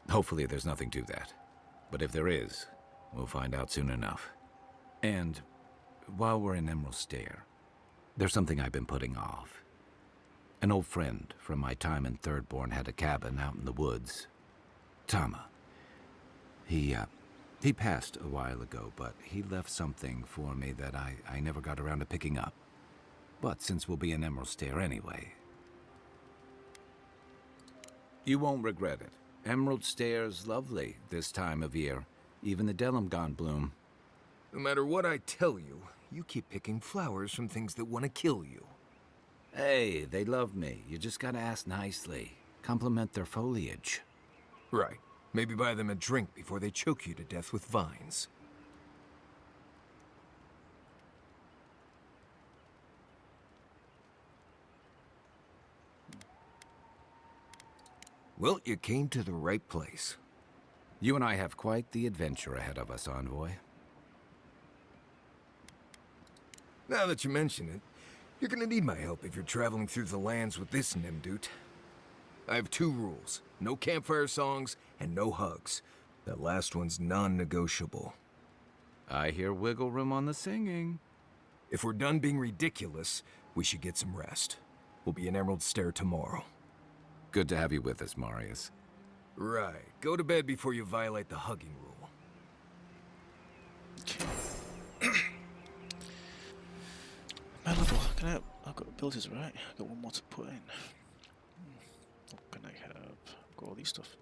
Hopefully there's nothing to that. But if there is, we'll find out soon enough. And, while we're in Emerald Stair, there's something I've been putting off. An old friend from my time in Thirdborn had a cabin out in the woods. Tama. He passed a while ago, but he left something for me that I never got around to picking up. But since we'll be in Emerald Stair anyway... You won't regret it. Emerald Stair's lovely this time of year. Even the Delimgon bloom. No matter what I tell you, you keep picking flowers from things that want to kill you. Hey, they love me. You just gotta ask nicely. Compliment their foliage. Right. Maybe buy them a drink before they choke you to death with vines. Well, you came to the right place. You and I have quite the adventure ahead of us, Envoy. Now that you mention it, you're gonna need my help if you're traveling through the lands with this Nimdut. I have 2 rules. No campfire songs, and no hugs. That last one's non-negotiable. I hear wiggle room on the singing. If we're done being ridiculous, we should get some rest. We'll be in Emerald Stair tomorrow. Good to have you with us, Marius. Right. Go to bed before you violate the hugging rule. My level, I've got abilities, right? I've got one more to put in. What can I have? Got all these stuff.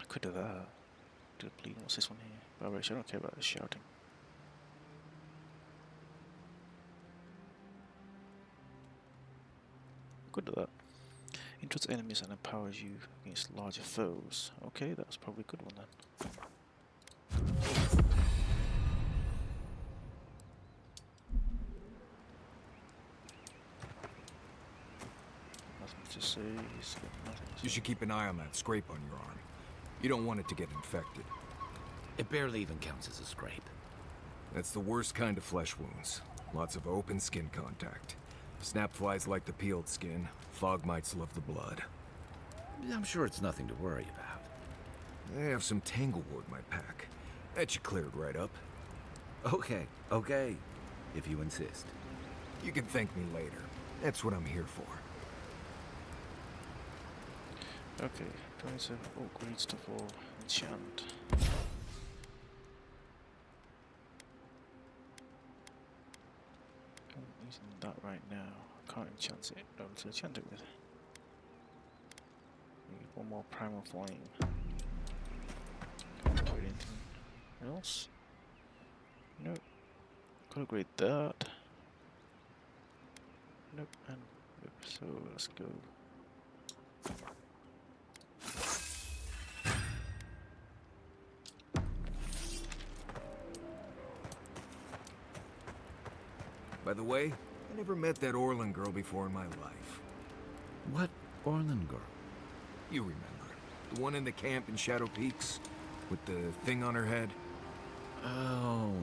I could do that. Do a bleeding. What's this one here? Vibration. I don't care about the shouting. Could do that. Intrudes enemies and empowers you against larger foes. Okay, that's probably a good one then. Nothing to say. You should keep an eye on that scrape on your arm. You don't want it to get infected. It barely even counts as a scrape. That's the worst kind of flesh wounds. Lots of open skin contact. Snapflies like the peeled skin. Fog mites love the blood. I'm sure it's nothing to worry about. I have some tanglewood in my pack. That should clear it right up. Okay. If you insist. You can thank me later. That's what I'm here for. Okay, going to upgrade stuff or enchant. I'm using that right now. I can't enchant it. I don't to enchant it with. Need one more primal flame. Can't upgrade anything else. Nope. Could upgrade that. Nope. And nope. So let's go. By the way, I never met that Orlin girl before in my life. What Orlin girl? You remember. The one in the camp in Shadow Peaks? With the thing on her head? Oh,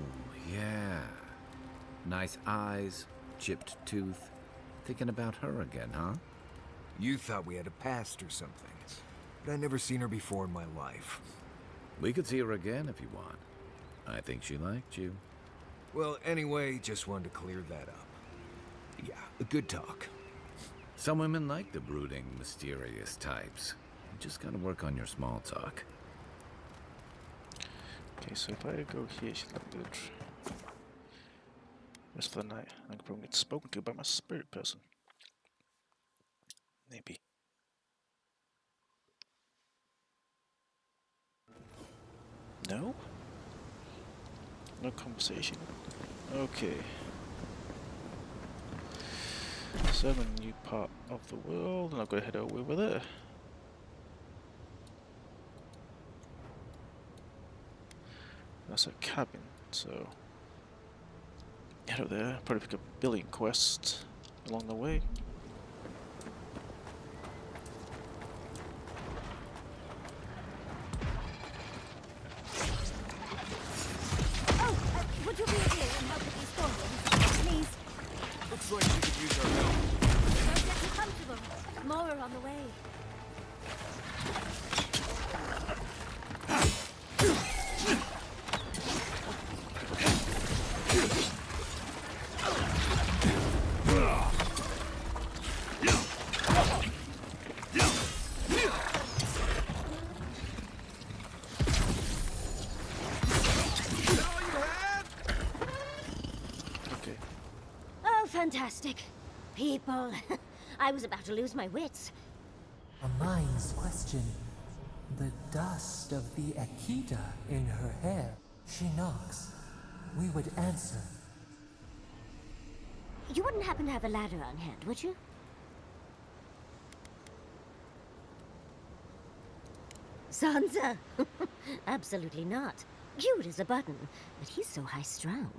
yeah. Nice eyes, chipped tooth. Thinking about her again, huh? You thought we had a past or something. But I never seen her before in my life. We could see her again if you want. I think she liked you. Well, anyway, just wanted to clear that up. Yeah, a good talk. Some women like the brooding, mysterious types. You just gotta work on your small talk. Okay, so if I go here, she's like good. Rest of the night, I can probably get spoken to by my spirit person. Maybe. No? No conversation. Okay. So I'm in a new part of the world, and I've got to head over there. That's a cabin, so head over there. Probably pick up a billion quests along the way. Would you be here and help with these problems, please? Looks like she could use our help. Don't get too comfortable. More are on the way. Fantastic. People. I was about to lose my wits. A mind's question. The dust of the Akita in her hair. She knocks. We would answer. You wouldn't happen to have a ladder on hand, would you? Sansa? Absolutely not. Cute as a button, but he's so high-strung.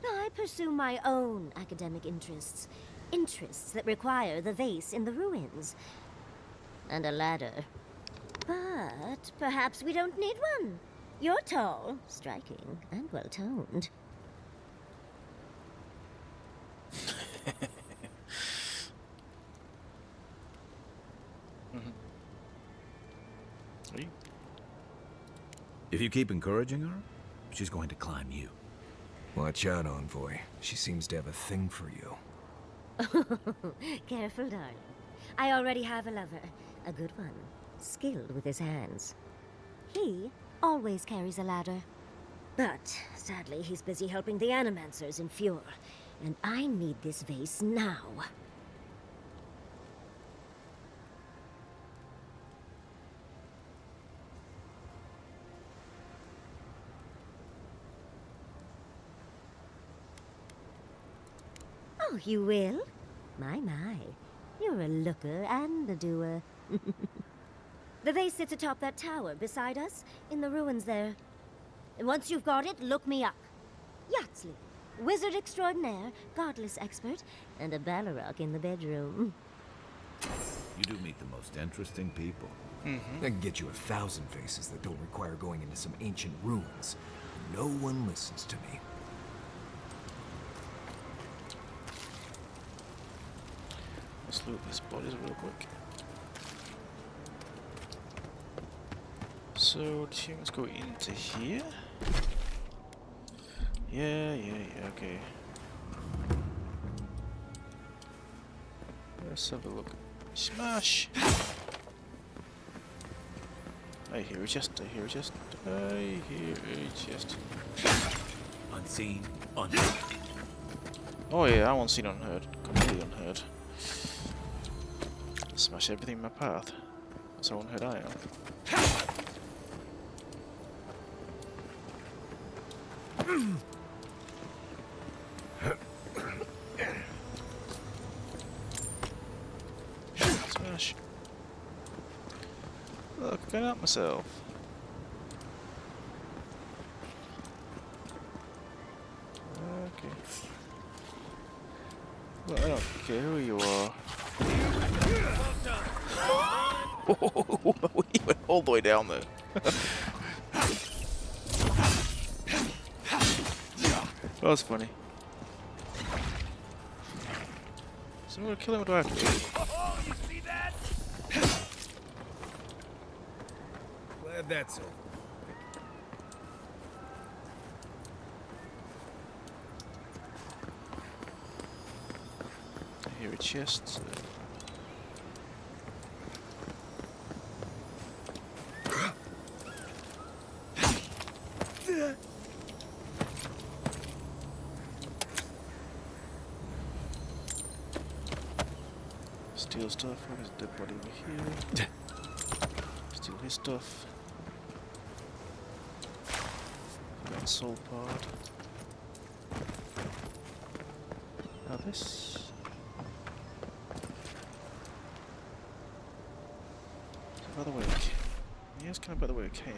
I pursue my own academic interests. Interests that require the vase in the ruins. And a ladder. But perhaps we don't need one. You're tall, striking, and well-toned. If you keep encouraging her, she's going to climb you. Watch out, Envoy. She seems to have a thing for you. Careful, darling. I already have a lover. A good one. Skilled with his hands. He always carries a ladder. But sadly, he's busy helping the Animancers in Fjord, and I need this vase now. Oh, you will? My. You're a looker and a doer. The vase sits atop that tower beside us, in the ruins there. And once you've got it, look me up. Yatsley, wizard extraordinaire, godless expert, and a Balrog in the bedroom. You do meet the most interesting people. I can get you 1,000 faces that don't require going into some ancient ruins. No one listens to me. Let's loot these bodies real quick. So the humans go into here. Yeah, okay. Let's have a look. Smash! I hear a chest, I hear a chest, I hear a chest. Unseen, unheard. Oh yeah, I'm unseen, unheard. Completely unheard. Smash everything in my path. That's how unheard I am. Smash. Look, I got out myself. Okay. Well, I don't care who you are. He went all the way down there. That was funny. So I'm gonna kill him with rifle. Oh, you see that? Glad that's over. I hear a chest. Steal stuff. Where's the dead body over here? Steal his stuff. Got soul pod. Now this. By the way, yeah, it's kind of by the way it came,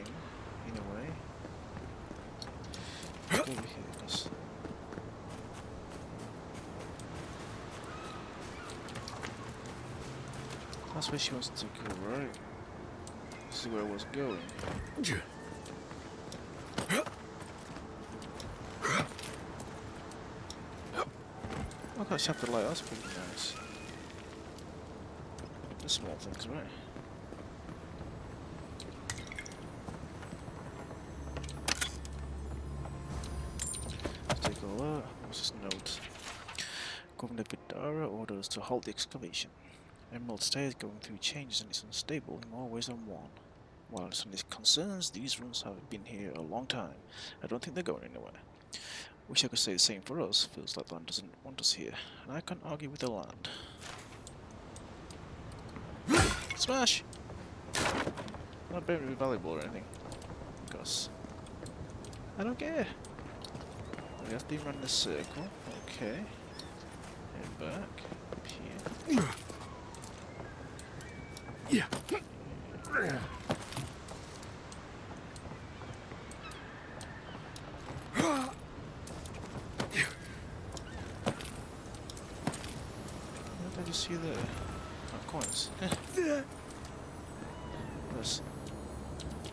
in a way. Let's go over here. Yes. That's where she wants to go, right? This is where I was going. Oh, that chapter light, that's pretty nice. The small things, right? Let's take a look. What's this note? Governor Vidara orders to halt the excavation. Emerald State is going through changes and is unstable in more ways than one. While some concerns, these ruins have been here a long time. I don't think they're going anywhere. Wish I could say the same for us. Feels like the land doesn't want us here, and I can't argue with the land. Smash! Not very valuable or anything, because I don't care. We have to run the circle. Okay. Head back up here. Yeah. What did I just see there? Oh, coins. Yes.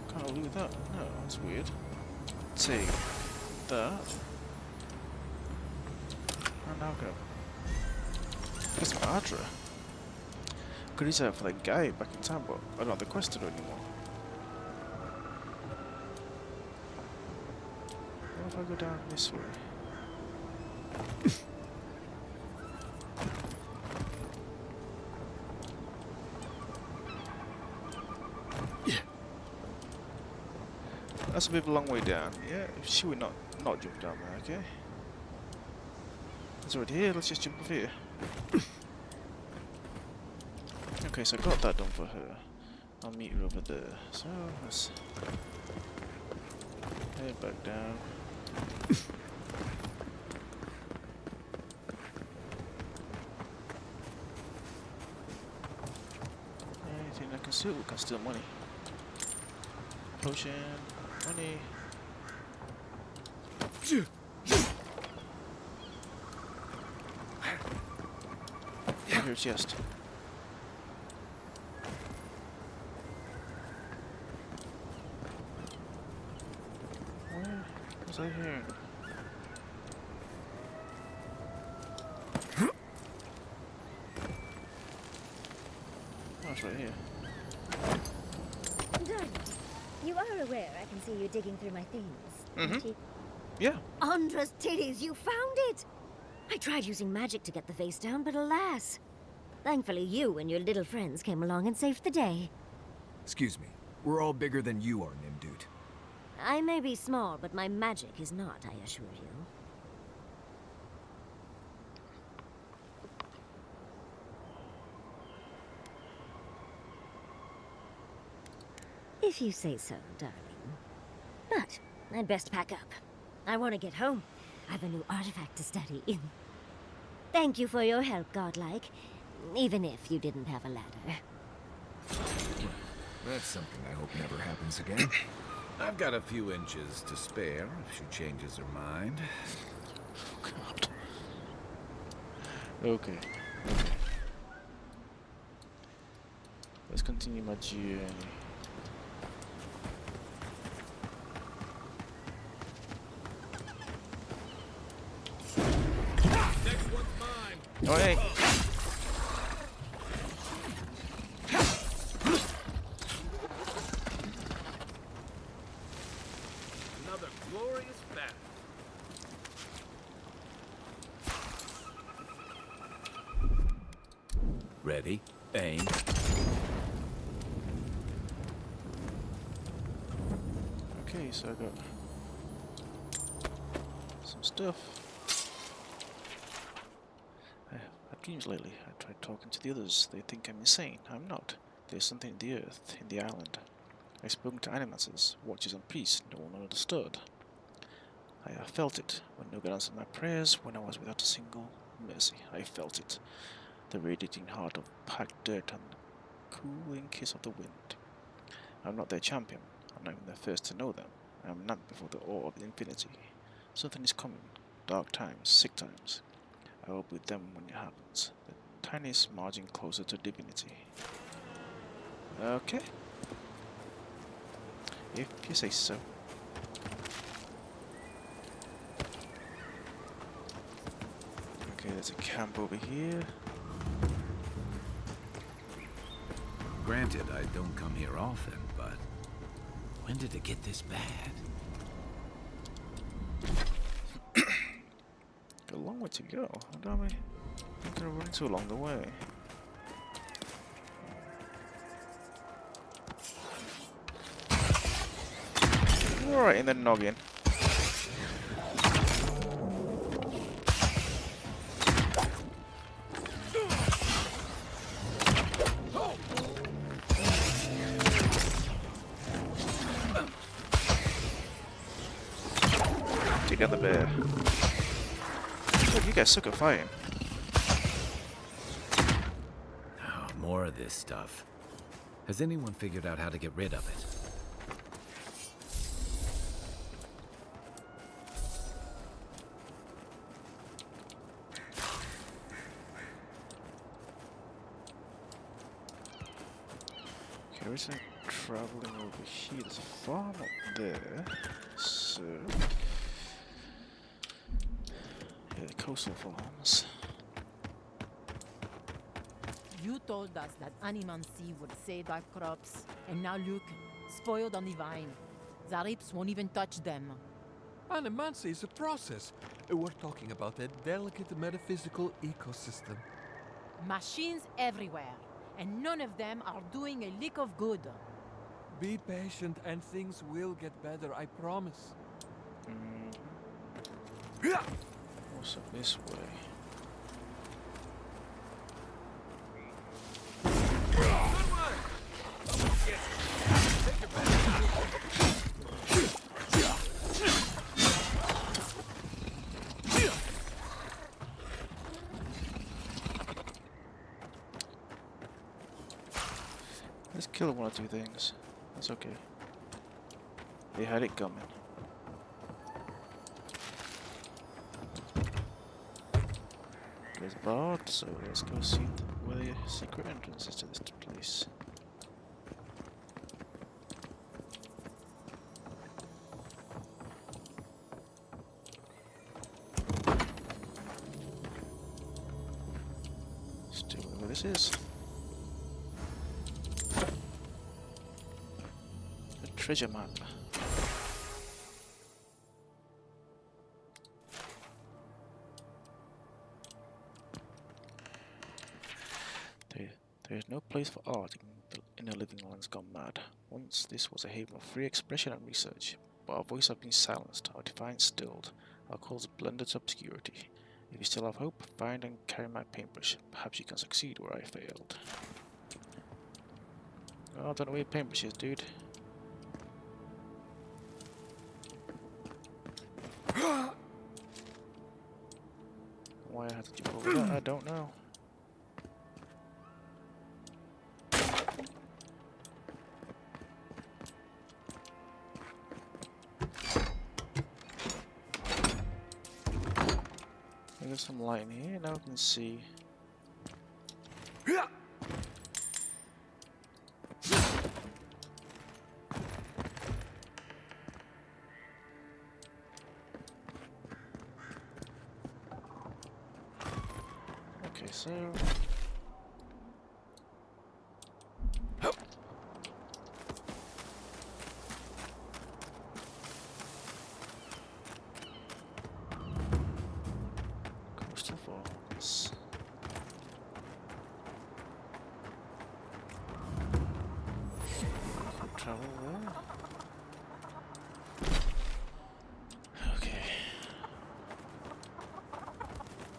Can't loot that. No, that's weird. Take that. And now go. That's Madra. Could use that for that guy back in town, but I don't have the quest to do anymore. What if I go down this way? That's a bit of a long way down. Yeah, should we not jump down there? Okay. It's already here. Let's just jump off here. Okay, so I got that done for her. I'll meet her over there. So let's head back down. Anything I can steal? We can steal money. Potion, money. Your chest. Where was I here? Oh, it's right here. Darling, you are aware I can see you digging through my things. Mm-hmm. Yeah. Andra's titties, you found it! I tried using magic to get the face down, but alas. Thankfully, you and your little friends came along and saved the day. Excuse me. We're all bigger than you are, Nimdude. I may be small, but my magic is not, I assure you. If you say so, darling. But I'd best pack up. I want to get home. I've a new artifact to study. Thank you for your help, Godlike. Even if you didn't have a ladder. That's something I hope never happens again. I've got a few inches to spare if she changes her mind. Oh, God. Okay. Let's continue my journey. Next one's mine. Oh, hey. Another glorious battle. Ready, aim. Okay, so I got some stuff. I have had dreams lately. I tried talking to the others. They think I'm insane. I'm not. There's something in the earth, in the island. I've spoken to animators, watchers and priests. No one understood. I felt it. When no God answered my prayers, when I was without a single mercy, I felt it. The radiating heart of packed dirt and the cooling kiss of the wind. I'm not their champion. I'm not even the first to know them. I am not before the awe of infinity. Something is coming. Dark times, sick times. I will be with them when it happens. The tiniest margin closer to divinity. Okay. If you say so. Okay, there's a camp over here. Granted, I don't come here often, but when did it get this bad? Got a long way to go. How do I think I'm running too along the way? Right in the noggin. Take down the bear. Look, you guys suck at fighting. Oh, more of this stuff. Has anyone figured out how to get rid of it? Okay, we're traveling over here. There's a farm up there. So yeah, the coastal farms. You told us that animancy would save our crops, and now look, spoiled on the vine. The apes won't even touch them. Animancy is a process. We're talking about a delicate metaphysical ecosystem. Machines everywhere, and none of them are doing a lick of good. Be patient and things will get better, I promise. Also this way. Let's kill one or two things. That's okay. They had it coming. There's Bard, so let's go see where the secret entrance is to this place. Still where this is. A treasure map. There is no place for art in a living lands gone mad. Once this was a haven of free expression and research, but our voices have been silenced, our defiance stilled, our cause blended to obscurity. If you still have hope, find and carry my paintbrush. Perhaps you can succeed where I failed. Oh, I don't know where your paintbrush is, dude. Why I had to jump over that, I don't know. There's some light in here, now we can see. Okay, so coastal falls. Travel there. Okay.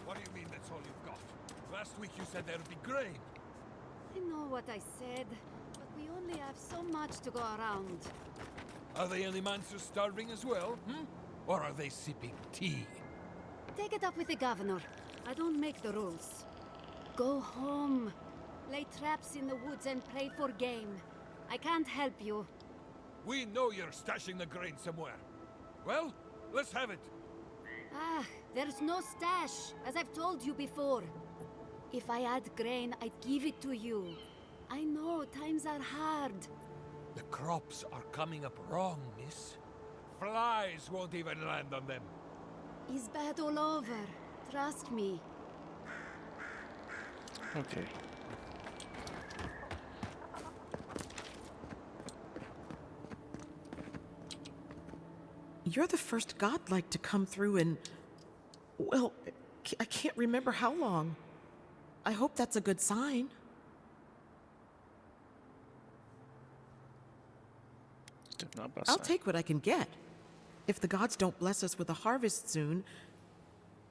What do you mean that's all you've got? Last week you said there'd be grain. I know what I said, but we only have so much to go around. Are the animals starving as well, Or are they sipping tea? Take it up with the governor. I don't make the rules. Go home. Lay traps in the woods and pray for game. I can't help you. We know you're stashing the grain somewhere. Well, let's have it. Ah, there's no stash, as I've told you before. If I had grain, I'd give it to you. I know, times are hard. The crops are coming up wrong, miss. Flies won't even land on them. It's bad all over. Trust me. Okay. You're the first godlike to come through in... well, I can't remember how long. I hope that's a good sign. I'll take what I can get. If the gods don't bless us with a harvest soon,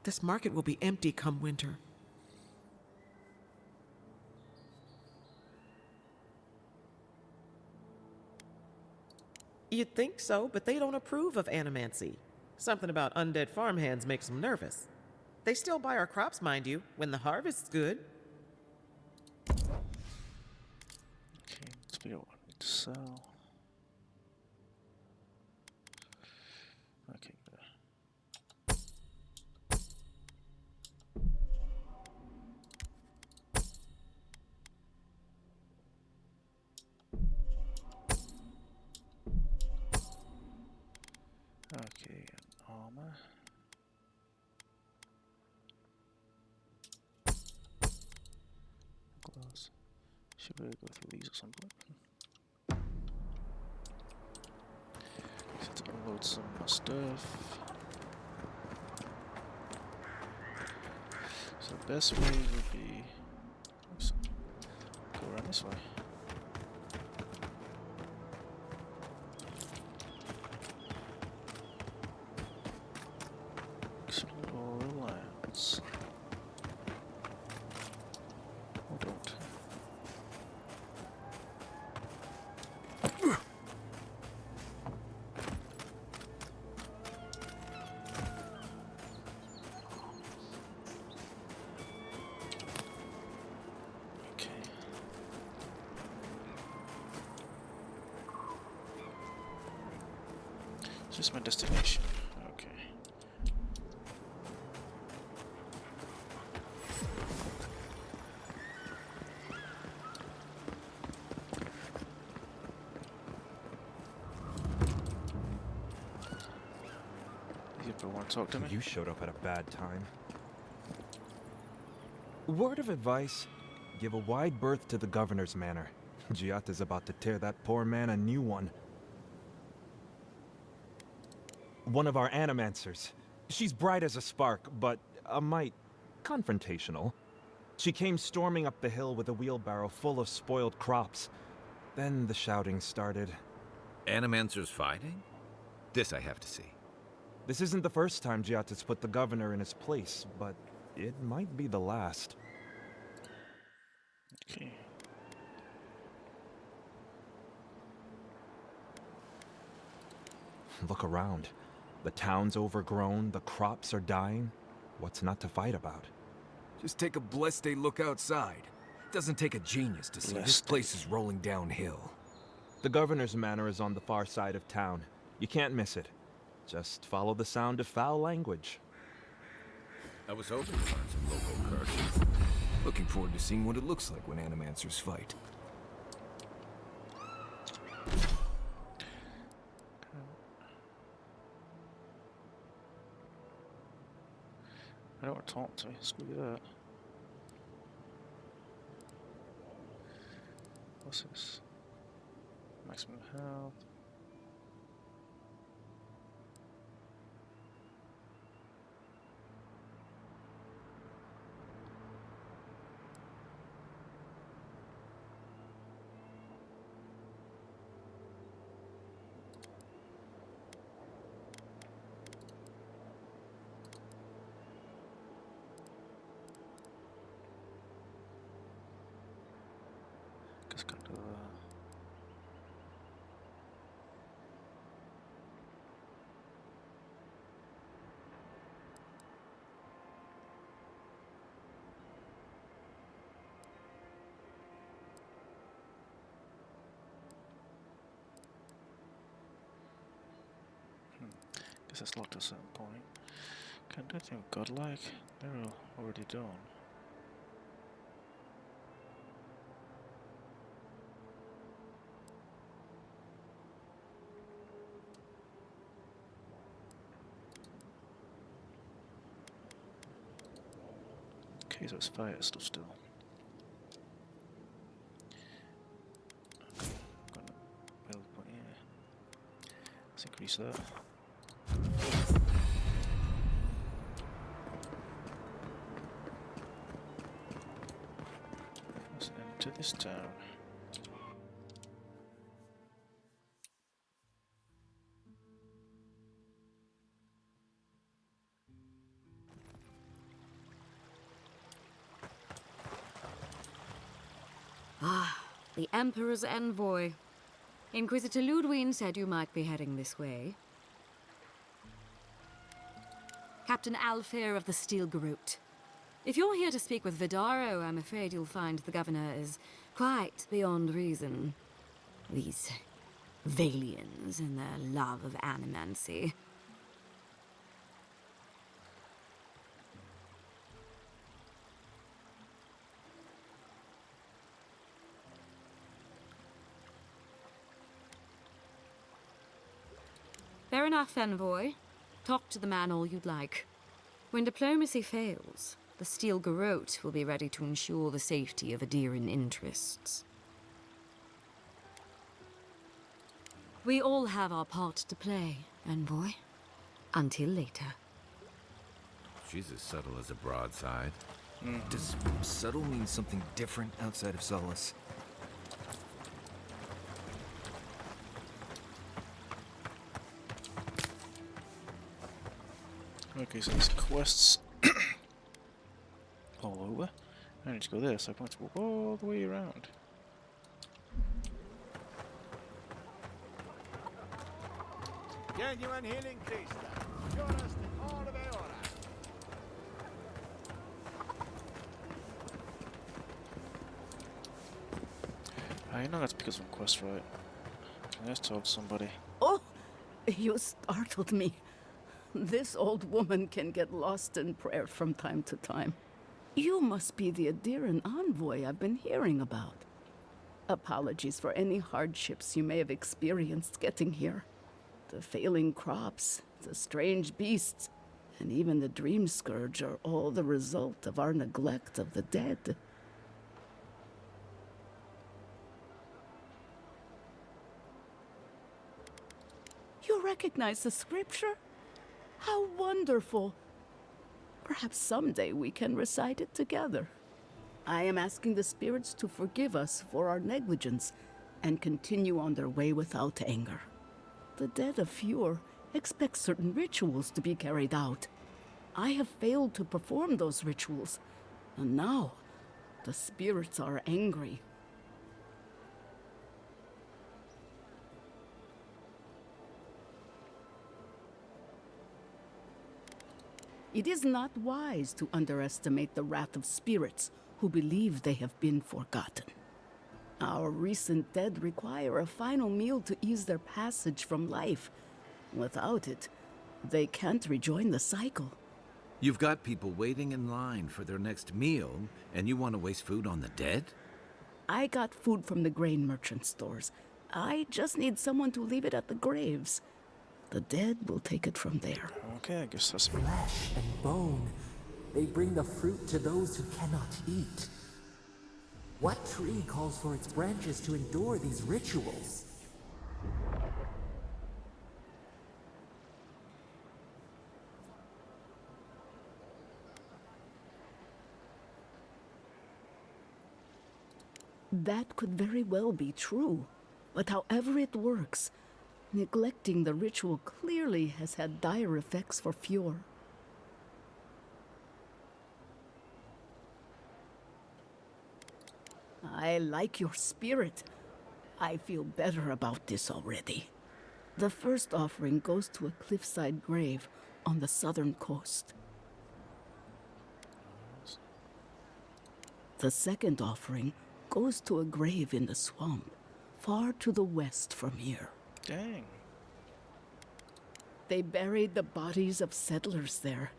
this market will be empty come winter. You'd think so, but they don't approve of animancy. Something about undead farmhands makes them nervous. They still buy our crops, mind you, when the harvest's good. Okay, let's figure out what I need to sell. Okay, good. Okay, armor. Gloves. Should we go through these at some point? Let's unload some of my stuff. So the best way would be go around this way. Just my destination. Okay. You ever want to talk to me? You showed up at a bad time. Word of advice: give a wide berth to the governor's manor. Giatta's about to tear that poor man a new one. One of our animancers. She's bright as a spark, but a mite confrontational. She came storming up the hill with a wheelbarrow full of spoiled crops. Then the shouting started. Animancers fighting? This I have to see. This isn't the first time Giatta's put the governor in his place, but it might be the last. Okay. Look around. The town's overgrown, the crops are dying. What's not to fight about? Just take a bleste look outside. Doesn't take a genius to see this place is rolling downhill. The governor's manor is on the far side of town. You can't miss it. Just follow the sound of foul language. I was hoping to learn some local curses. Looking forward to seeing what it looks like when animancers fight. I don't want to talk to me. Screw that. What's this? Maximum health. Just gonna do that. Guess that's locked at a certain point. Can't do anything with godlike. They're all already done. Okay, so it's fire stuff still. Okay, I'm gonna build one here. Let's increase that. Let's enter this town. Ah, the Emperor's envoy. Inquisitor Ludwig said you might be heading this way. Captain Alfair of the Steel Garrote. If you're here to speak with Vidaro, I'm afraid you'll find the governor is quite beyond reason. These Valians and their love of animancy. Fair enough, envoy. Talk to the man all you'd like. When diplomacy fails, the Steel Garrote will be ready to ensure the safety of Adiran interests. We all have our part to play, envoy. Until later. She's as subtle as a broadside. Does subtle mean something different outside of Solace? Okay, so there's quests all over. I need to go there, so I'm going to walk all the way around. Genuine healing priest. Purest in all of Eora. I know that's because I'm quest right. Let's talk to somebody. Oh, You startled me. This old woman can get lost in prayer from time to time. You must be the Adiran envoy I've been hearing about. Apologies for any hardships you may have experienced getting here. The failing crops, the strange beasts, and even the dream scourge are all the result of our neglect of the dead. You recognize the scripture? How wonderful! Perhaps someday we can recite it together. I am asking the spirits to forgive us for our negligence and continue on their way without anger. The dead of Fjord expect certain rituals to be carried out. I have failed to perform those rituals, and now the spirits are angry. It is not wise to underestimate the wrath of spirits who believe they have been forgotten. Our recent dead require a final meal to ease their passage from life. Without it, they can't rejoin the cycle. You've got people waiting in line for their next meal, and you want to waste food on the dead? I got food from the grain merchant stores. I just need someone to leave it at the graves. The dead will take it from there. Okay, I guess that's flesh and bone. They bring the fruit to those who cannot eat. What tree calls for its branches to endure these rituals? That could very well be true. But however it works, neglecting the ritual clearly has had dire effects for Fjord. I like your spirit. I feel better about this already. The first offering goes to a cliffside grave on the southern coast. The second offering goes to a grave in the swamp, far to the west from here. Dang. They buried the bodies of settlers there,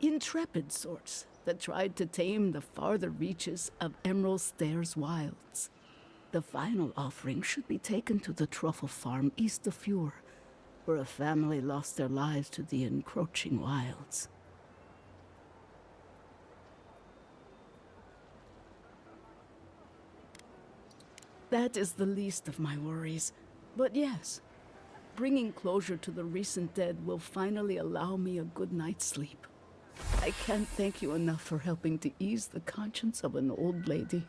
intrepid sorts that tried to tame the farther reaches of Emerald Stairs wilds. The final offering should be taken to the truffle farm east of Fjord, where a family lost their lives to the encroaching wilds. That is the least of my worries. But yes, bringing closure to the recent dead will finally allow me a good night's sleep. I can't thank you enough for helping to ease the conscience of an old lady.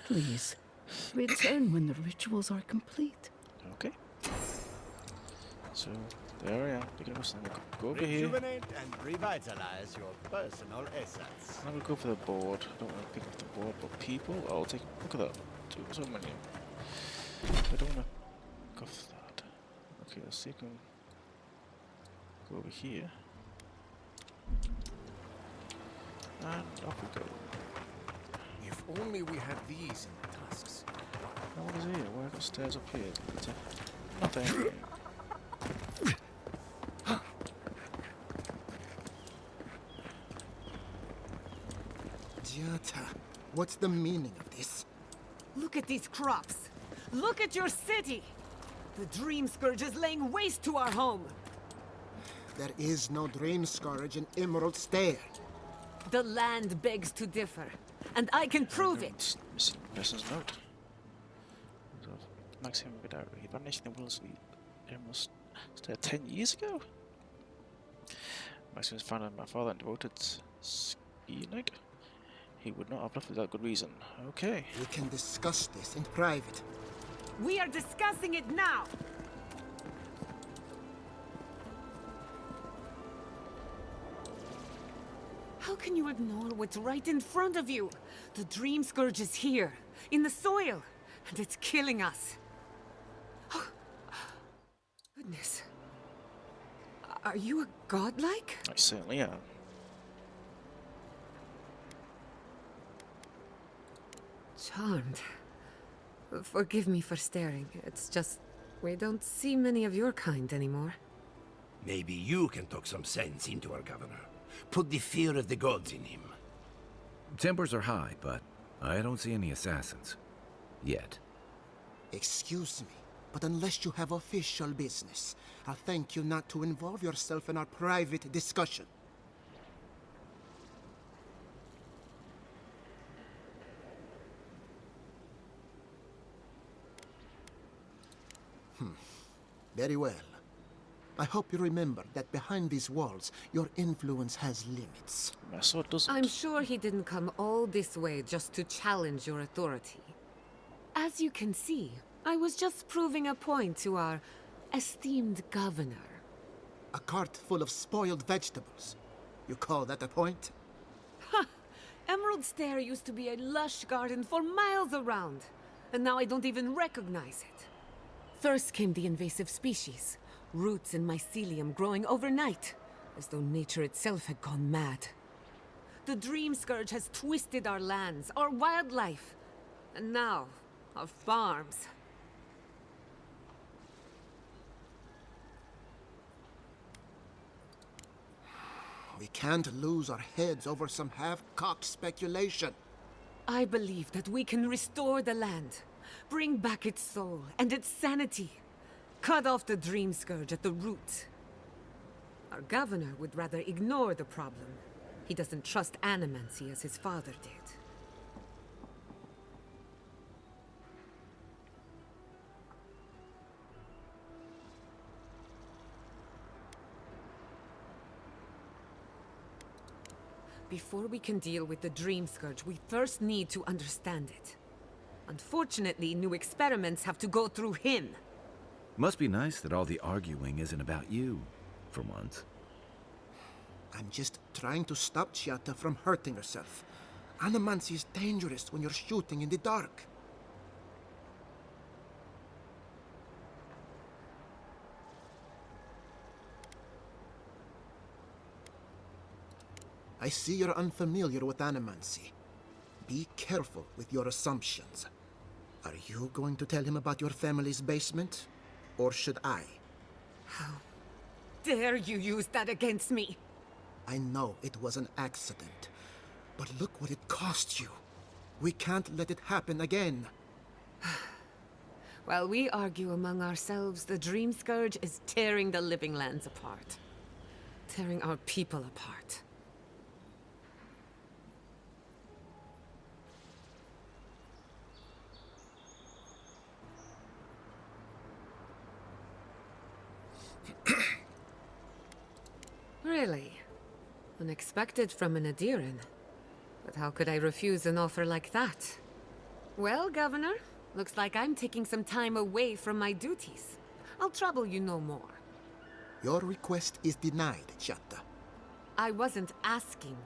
Please, return when the rituals are complete. Okay. So, there I am. Pick up something. Go over here. Rejuvenate and revitalize your personal assets. I'm gonna go for the board. I don't want to pick up the board, but people, I'll take. Look at that. So many. I don't want to go for that. Okay, let's see if I can go over here. And off we go. If only we had these in the tusks. Now what is here? Why are the stairs up here? Nothing. Jata, what's the meaning of this? Look at these crops. Look at your city. The Dream Scourge is laying waste to our home. There is no Dream Scourge in Emerald Stair. The land begs to differ, and I can prove it. Missing person's note. Maximum Vidar, he vanished in the Willsley Emerald Stair 10 years ago? Maximus found out my father and devoted ski night. He would not have left without good reason. Okay. We can discuss this in private. We are discussing it now. How can you ignore what's right in front of you? The Dream Scourge is here, in the soil, and it's killing us. Oh, goodness. Are you a godlike? I certainly am. Charmed. Forgive me for staring. It's just, we don't see many of your kind anymore. Maybe you can talk some sense into our governor. Put the fear of the gods in him. Tempers are high, but I don't see any assassins. Yet. Excuse me, but unless you have official business, I'll thank you not to involve yourself in our private discussion. Very well. I hope you remember that behind these walls, your influence has limits. My sword doesn't. I'm sure he didn't come all this way just to challenge your authority. As you can see, I was just proving a point to our esteemed governor. A cart full of spoiled vegetables. You call that a point? Ha! Emerald Stair used to be a lush garden for miles around, and now I don't even recognize it. First came the invasive species, roots and mycelium growing overnight, as though nature itself had gone mad. The Dream Scourge has twisted our lands, our wildlife, and now, our farms. We can't lose our heads over some half-cocked speculation. I believe that we can restore the land, bring back its soul and its sanity, cut off the Dream Scourge at the root. Our governor would rather ignore the problem. He doesn't trust animancy as his father did. Before we can deal with the Dream Scourge, we first need to understand it. Unfortunately, new experiments have to go through him. Must be nice that all the arguing isn't about you, for once. I'm just trying to stop Chiata from hurting herself. Animancy is dangerous when you're shooting in the dark. I see you're unfamiliar with animancy. Be careful with your assumptions. Are you going to tell him about your family's basement? Or should I? How dare you use that against me? I know it was an accident, but look what it cost you. We can't let it happen again. While we argue among ourselves, the Dream Scourge is tearing the living lands apart. Tearing our people apart. Really? Unexpected from an Adiran. But how could I refuse an offer like that? Well, Governor, looks like I'm taking some time away from my duties. I'll trouble you no more. Your request is denied, Chiata. I wasn't asking.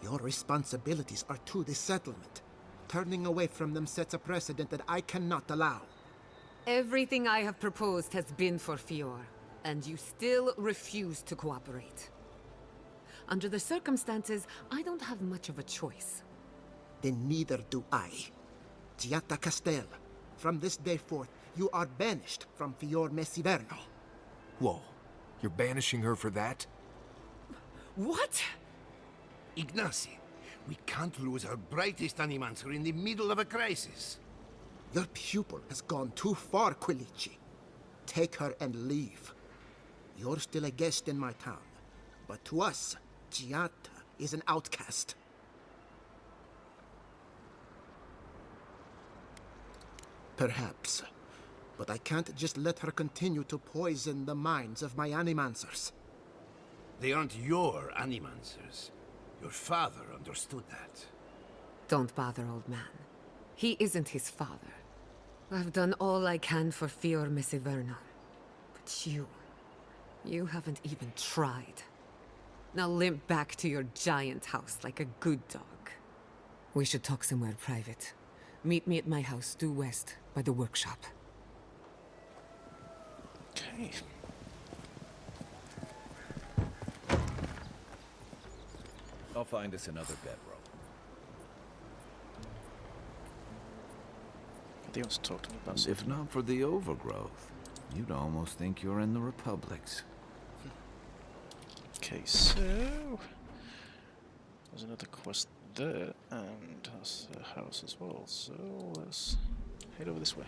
Your responsibilities are to the settlement. Turning away from them sets a precedent that I cannot allow. Everything I have proposed has been for Fior, and you still refuse to cooperate. Under the circumstances, I don't have much of a choice. Then neither do I. Chiata Castel, from this day forth, you are banished from Fior Mesiverno. Whoa, you're banishing her for that? What? Ignacy, we can't lose our brightest animancer in the middle of a crisis. Your pupil has gone too far, Quilici. Take her and leave. You're still a guest in my town, but to us, Chiata is an outcast. Perhaps, but I can't just let her continue to poison the minds of my animancers. They aren't your animancers. Your father understood that. Don't bother, old man. He isn't his father. I've done all I can for Fior Mesiverno. But you haven't even tried. Now limp back to your giant house like a good dog. We should talk somewhere private. Meet me at my house due west by the workshop. Okay. I'll find us another bedroll. They also talk to me about If not for the overgrowth, you'd almost think you're in the Republics. Okay, so there's another quest there, and that's a house as well. So let's head over this way.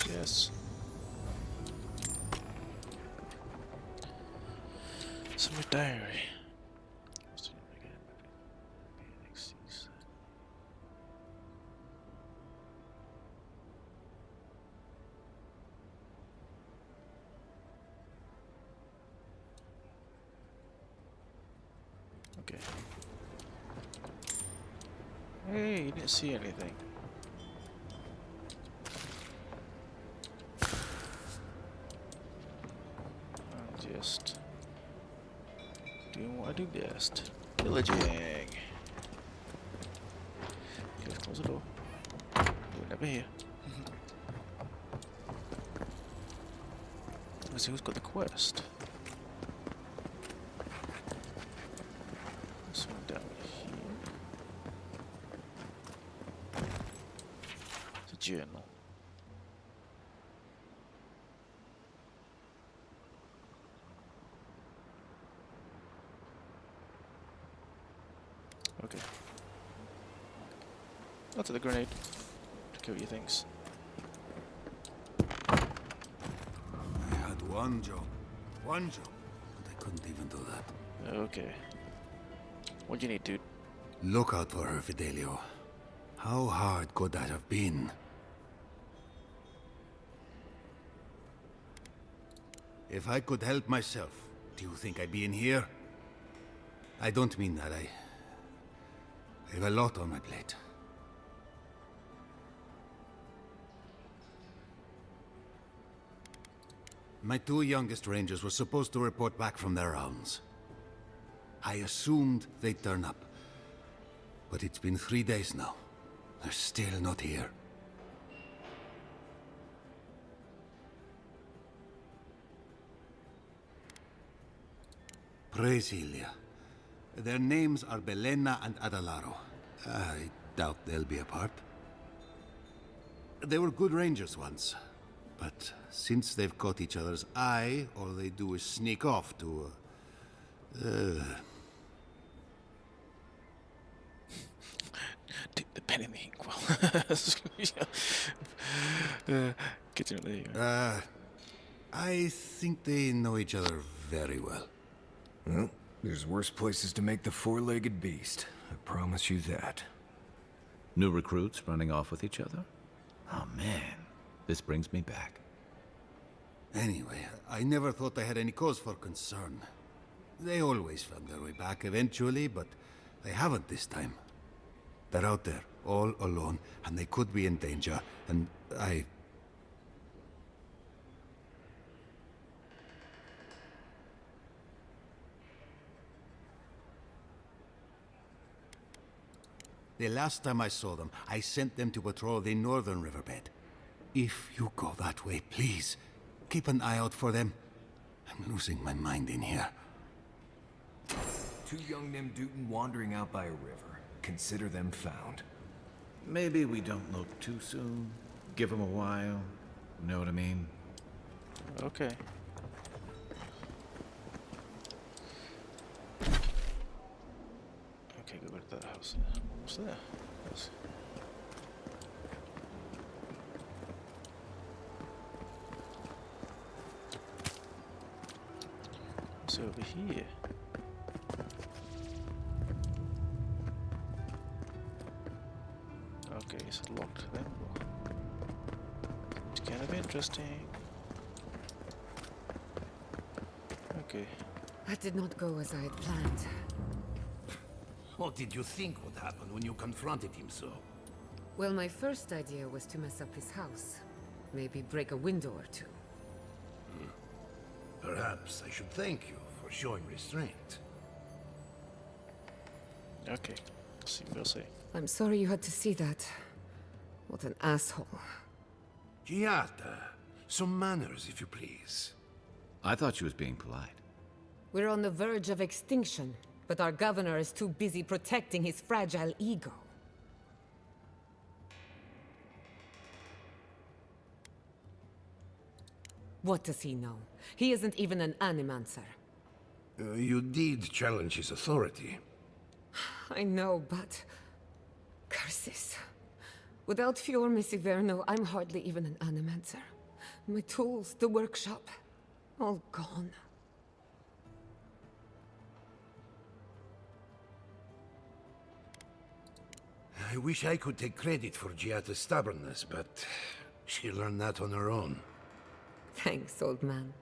Yes. Summer diary. What's the name again? Okay. Hey, you didn't see anything. I'm just doing what I do best. Pillaging. Okay, let's close the door. We're never here. Let's see who's got the quest. This one down here. It's a journal. Okay. I'll take the grenade to kill your things. I had one job, but I couldn't even do that. Okay. What do you need, dude? Look out for her, Fidelio. How hard could that have been? If I could help myself, do you think I'd be in here? I don't mean that. I have a lot on my plate. My two youngest rangers were supposed to report back from their rounds. I assumed they'd turn up. But it's been 3 days now. They're still not here. Brasilia. Their names are Belena and Adalaro. I doubt they'll be apart. They were good rangers once, but since they've caught each other's eye, all they do is sneak off to... Dip the pen in the inkwell. Get in there. I think they know each other very well. Well, there's worse places to make the four-legged beast. I promise you that. New recruits running off with each other? Oh man, this brings me back. Anyway, I never thought I had any cause for concern. They always found their way back eventually, but they haven't this time. They're out there, all alone, and they could be in danger, and I... The last time I saw them, I sent them to patrol the northern riverbed. If you go that way, please, keep an eye out for them. I'm losing my mind in here. Two young Nimdutin wandering out by a river. Consider them found. Maybe we don't look too soon. Give them a while. Know what I mean? Okay. Okay, go to that house. What's there? Yes. What's over here? Okay, it's locked then. It's kind of interesting. Okay. That did not go as I had planned. What did you think would happen when you confronted him so? Well, my first idea was to mess up his house. Maybe break a window or two. Perhaps I should thank you for showing restraint. Okay. Let's see what they'll say. I'm sorry you had to see that. What an asshole. Giata, some manners, if you please. I thought she was being polite. We're on the verge of extinction. But our governor is too busy protecting his fragile ego. What does he know? He isn't even an animancer. You did challenge his authority. I know, but... curses. Without Fior Misiverno, I'm hardly even an animancer. My tools, the workshop, all gone. I wish I could take credit for Giata's stubbornness, but she learned that on her own. Thanks, old man.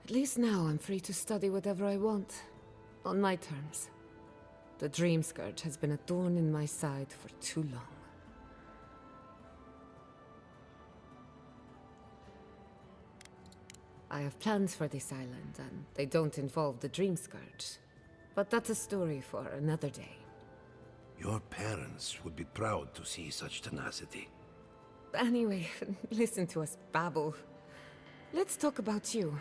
At least now I'm free to study whatever I want. On my terms. The Dream Scourge has been a thorn in my side for too long. I have plans for this island, and they don't involve the Dream Scourge. But that's a story for another day. Your parents would be proud to see such tenacity. Anyway, listen to us babble. Let's talk about you.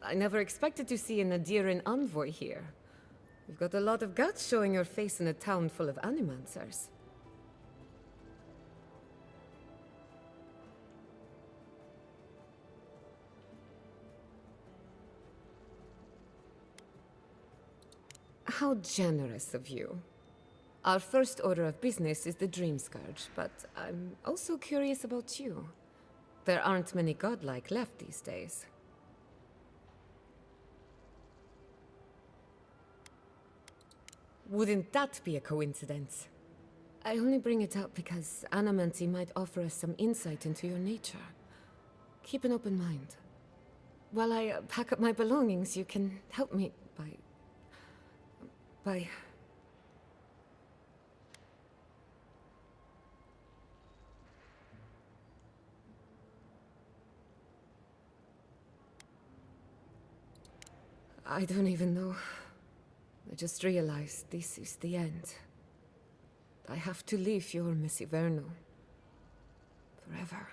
I never expected to see an Adiran envoy here. You've got a lot of guts showing your face in a town full of animancers. How generous of you. Our first order of business is the Dream Scourge, but I'm also curious about you. There aren't many godlike left these days. Wouldn't that be a coincidence? I only bring it up because Animancy might offer us some insight into your nature. Keep an open mind. While I pack up my belongings, you can help me by... I don't even know. I just realized this is the end. I have to leave Fior Misiverno. Forever.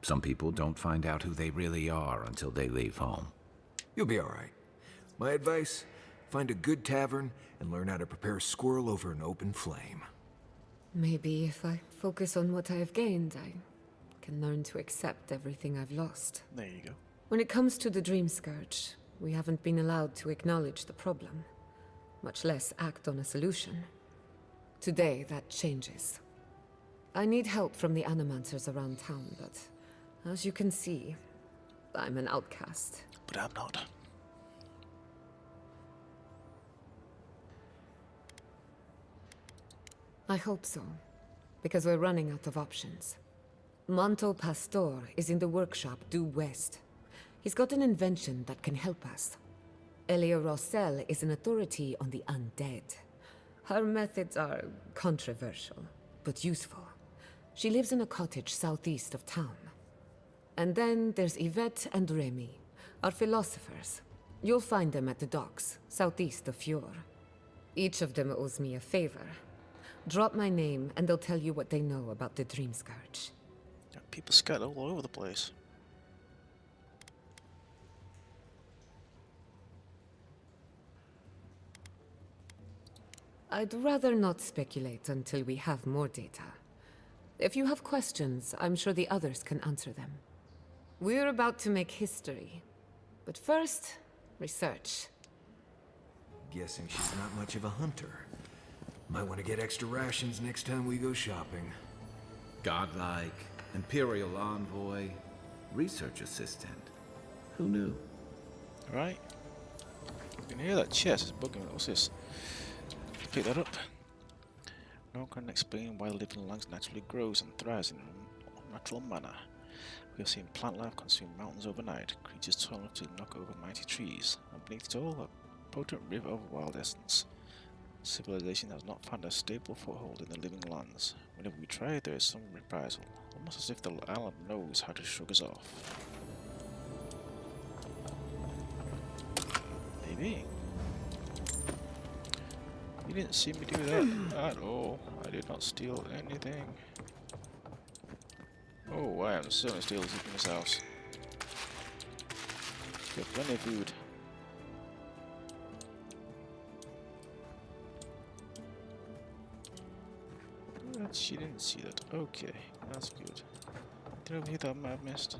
Some people don't find out who they really are until they leave home. You'll be all right. My advice, find a good tavern and learn how to prepare squirrel over an open flame. Maybe if I focus on what I have gained, I can learn to accept everything I've lost. There you go. When it comes to the Dream Scourge, we haven't been allowed to acknowledge the problem, much less act on a solution. Today, that changes. I need help from the animancers around town, but as you can see, I'm an outcast. But I'm not. I hope so, because we're running out of options. Manto Pastor is in the workshop due west. He's got an invention that can help us. Elia Rossell is an authority on the undead. Her methods are controversial, but useful. She lives in a cottage southeast of town. And then there's Yvette and Remy, our philosophers. You'll find them at the docks, southeast of Fior. Each of them owes me a favor. Drop my name, and they'll tell you what they know about the Dream Scourge. People scattered all over the place. I'd rather not speculate until we have more data. If you have questions, I'm sure the others can answer them. We're about to make history. But first, research. Guessing she's not much of a hunter. Might want to get extra rations next time we go shopping. Godlike, Imperial Envoy, Research Assistant. Who knew? Right. You can hear that chest is bugging me. What's this? Pick that up. No one can explain why the living lands naturally grows and thrives in a natural manner. We have seen plant life consume mountains overnight, creatures tall enough to knock over mighty trees, and beneath it all a potent river of wild essence. Civilization has not found a stable foothold in the living lands. Whenever we try, there is some reprisal, almost as if the island knows how to shrug us off. Maybe. You didn't see me do that at all. I did not steal anything. Oh, I am certainly stealing in this house. Got plenty of food. She didn't see that. Okay, that's good. Did I overhear that I might have missed?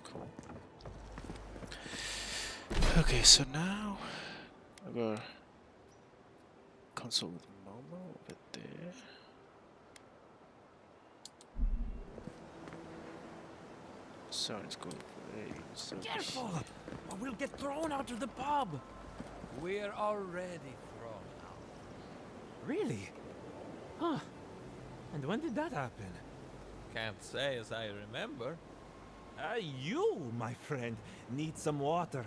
Cool. Okay, so now I go consult with Momo over there. So let's go for a so Careful, or we'll get thrown out of the pub. We're already thrown out. Really? Huh. And when did that happen? Can't say as I remember. You, my friend, need some water.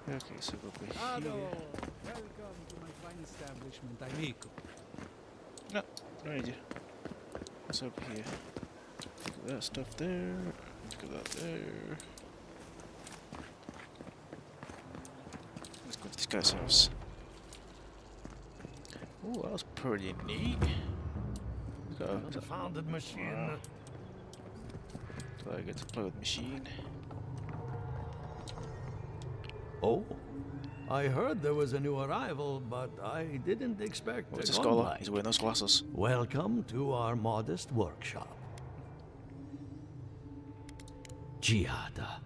Okay, so go over Hello, here. welcome to my fine establishment, amigo. No, no need you. What's over here? Look at that stuff there. Look at that there. Let's go to this guy's house. Ooh, that was pretty neat. Confounded machine. Wow. So I get to play with the machine. Oh, I heard there was a new arrival, but I didn't expect What's a a scholar? gunlight. He's wearing those glasses. Welcome to our modest workshop. Giada,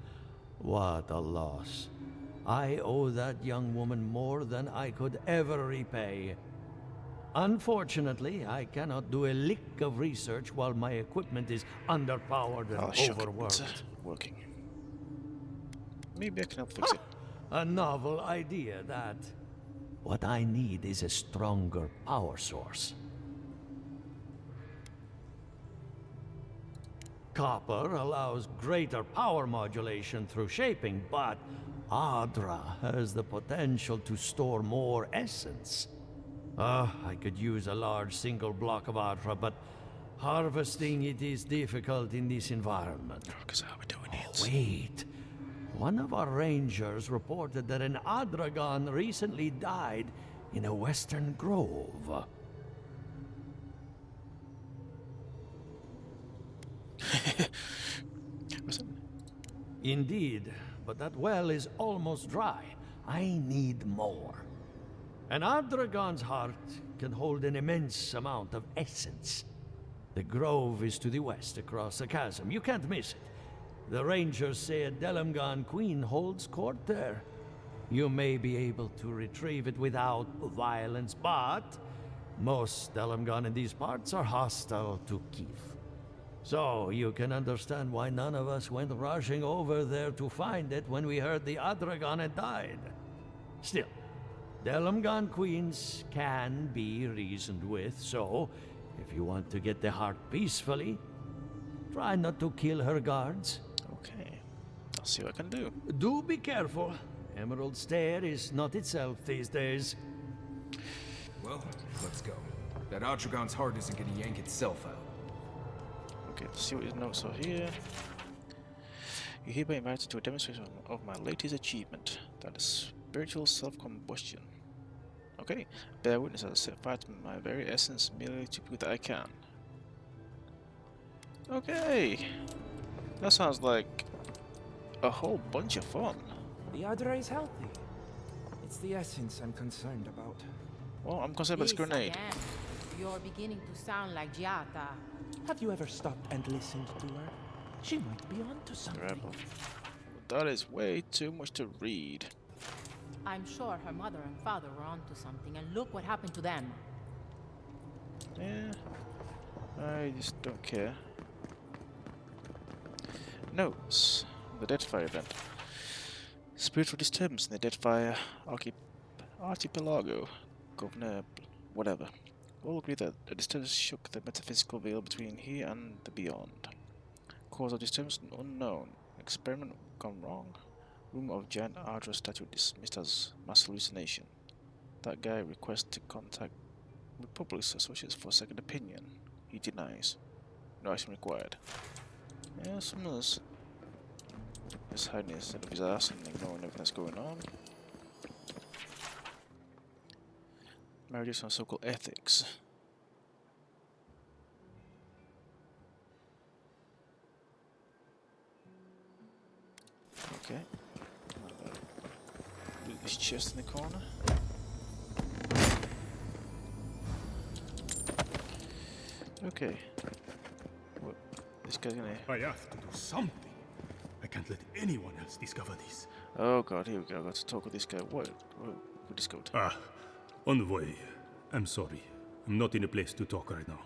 what a loss. I owe that young woman more than I could ever repay. Unfortunately, I cannot do a lick of research while my equipment is underpowered and overworked. It's working. Maybe I can help fix it. A novel idea, that. What I need is a stronger power source. Copper allows greater power modulation through shaping, but Adra has the potential to store more essence. I could use a large single block of Adra, but harvesting it is difficult in this environment. Wait. One of our rangers reported that an Adragon recently died in a western grove. Indeed, but that well is almost dry. I need more. An Adragon's heart can hold an immense amount of essence. The grove is to the west across the chasm. You can't miss it. The rangers say a Delamgan queen holds court there. You may be able to retrieve it without violence, but most Delamgan in these parts are hostile to Keith. So you can understand why none of us went rushing over there to find it when we heard the Adragon had died. Still, Delamgan queens can be reasoned with, so if you want to get the heart peacefully, try not to kill her guards. Okay, I'll see what I can do. Do be careful. Emerald Stair is not itself these days. Well, let's go. That Adragon's heart isn't gonna yank itself out. Okay, let's see what his notes are here. You're hereby invited to a demonstration of my latest achievement, that is spiritual self-combustion. Okay, bear witness as I set fire to my very essence merely to prove that I can. Okay, that sounds like a whole bunch of fun. The Adra is healthy. It's the essence I'm concerned about. Well, I'm concerned about this grenade. Again. You're beginning to sound like Giata. Have you ever stopped and listened to her? She might be onto something. Rebel. That is way too much to read. I'm sure her mother and father were onto something, and look what happened to them. Yeah, I just don't care. Notes. The Deadfire event. Spiritual disturbance in the Deadfire Archipelago. Governor, whatever. All agree that the disturbance shook the metaphysical veil between here and the beyond. Cause of disturbance unknown. Experiment gone wrong. Rumor of giant Ardra statue dismissed as mass hallucination. That guy requests to contact Republic's associates for a second opinion. He denies. No action required. Yeah, some of us just hiding his head of his ass and ignoring everything that's going on. Marriages on so-called ethics. Okay. Loot this chest in the corner. Okay. What? This guy's gonna... I have to do something. I can't let anyone else discover this. Oh god, here we go. I got to talk with this guy. What discovered? Ah, Envoy. I'm sorry. I'm not in a place to talk right now.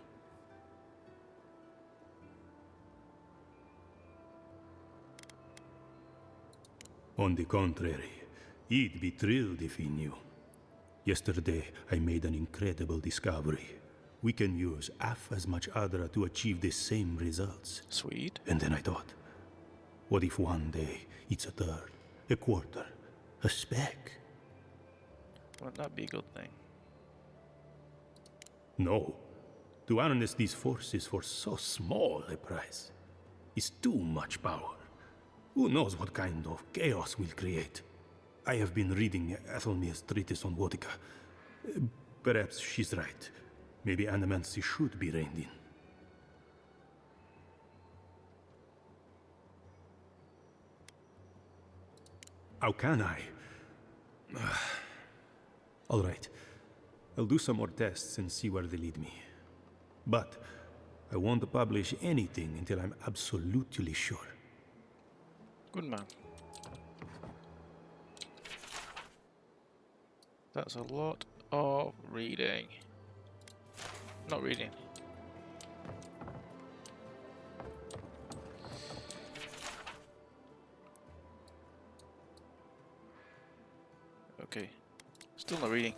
On the contrary, he'd be thrilled if he knew. Yesterday, I made an incredible discovery. We can use half as much Adra to achieve the same results. Sweet. And then I thought, what if one day it's a third, a quarter, a speck? Wouldn't that be a good thing? No. To harness these forces for so small a price is too much power. Who knows what kind of chaos we'll create? I have been reading Athelmir's treatise on Wotica. Perhaps she's right. Maybe animancy should be reined in. How can I? All right. I'll do some more tests and see where they lead me. But I won't publish anything until I'm absolutely sure. Good man. That's a lot of reading. Not reading. Okay. Still not reading.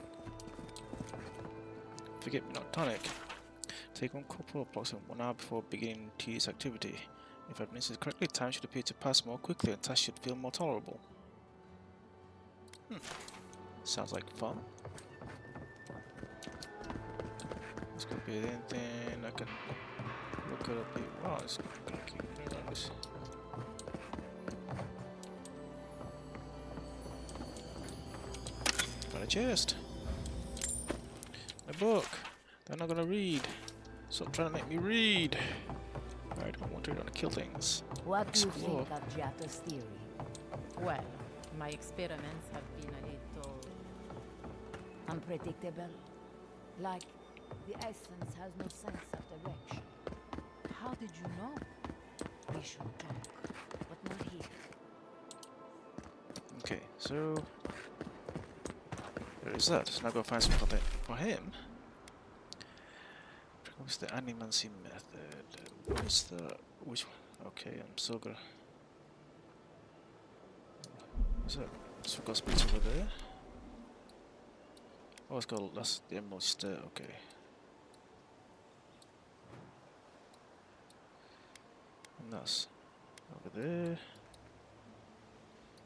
Forget me not tonic. Take one cup for approximately 1 hour before beginning tedious activity. If administered correctly, time should appear to pass more quickly and tasks should feel more tolerable. Sounds like fun. This could be anything I can look it up here. Wow, it's gonna keep doing this. Got a chest. A book. They're not gonna read. Stop trying to make me read. Alright, I want to learn to kill things. What do you Explore. think of Giotto's theory? Well, my experiments have been a little unpredictable. Like, the essence has no sense of direction. How did you know? We should talk, but not here. Okay, so there is that. So now go find something for him. What's the animancy method? What is the which one? Okay, I'm still gonna. What's that? So got speech over there. Oh, it's got that's the emerald stair. Okay. And that's over there.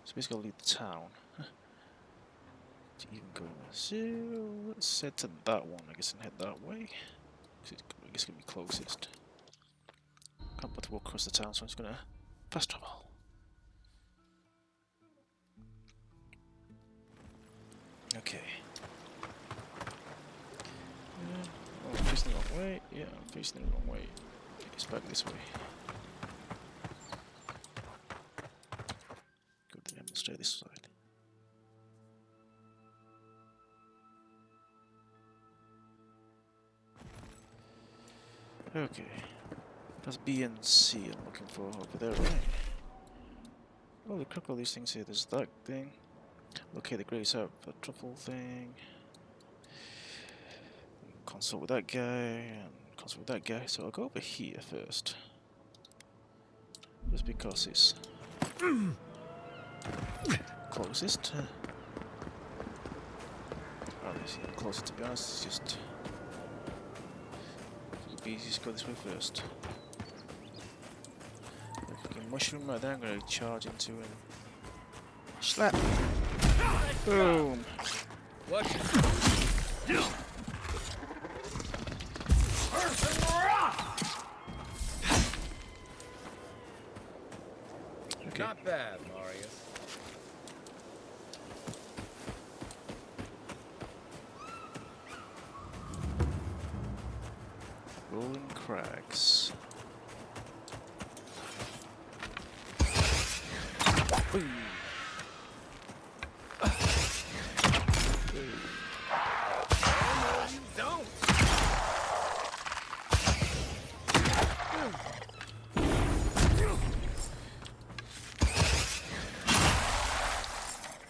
So basically, leave the town. To even go there. So let's head to that one, I guess, and head that way. I guess it's gonna be closest. Can't but walk across the town, so I'm just gonna fast travel. Okay. Oh, I'm facing the wrong way. Yeah, I'm facing the wrong way. It's back this way. Go to the emerald stair this side. Okay. That's B and C I'm looking for over there, right? Holy crap, all these things here. There's that thing. Locate the graves out for the truffle thing. Consult with that guy, and consult with that guy. So I'll go over here first. Just because it's closest. Oh, this is closer to be honest, it's just... It'll be easy to go this way first. Okay, mushroom right there, I'm gonna charge into him. Slap! Boom! What? Okay. Not bad, Marius. Rolling crags. Boom. You don't.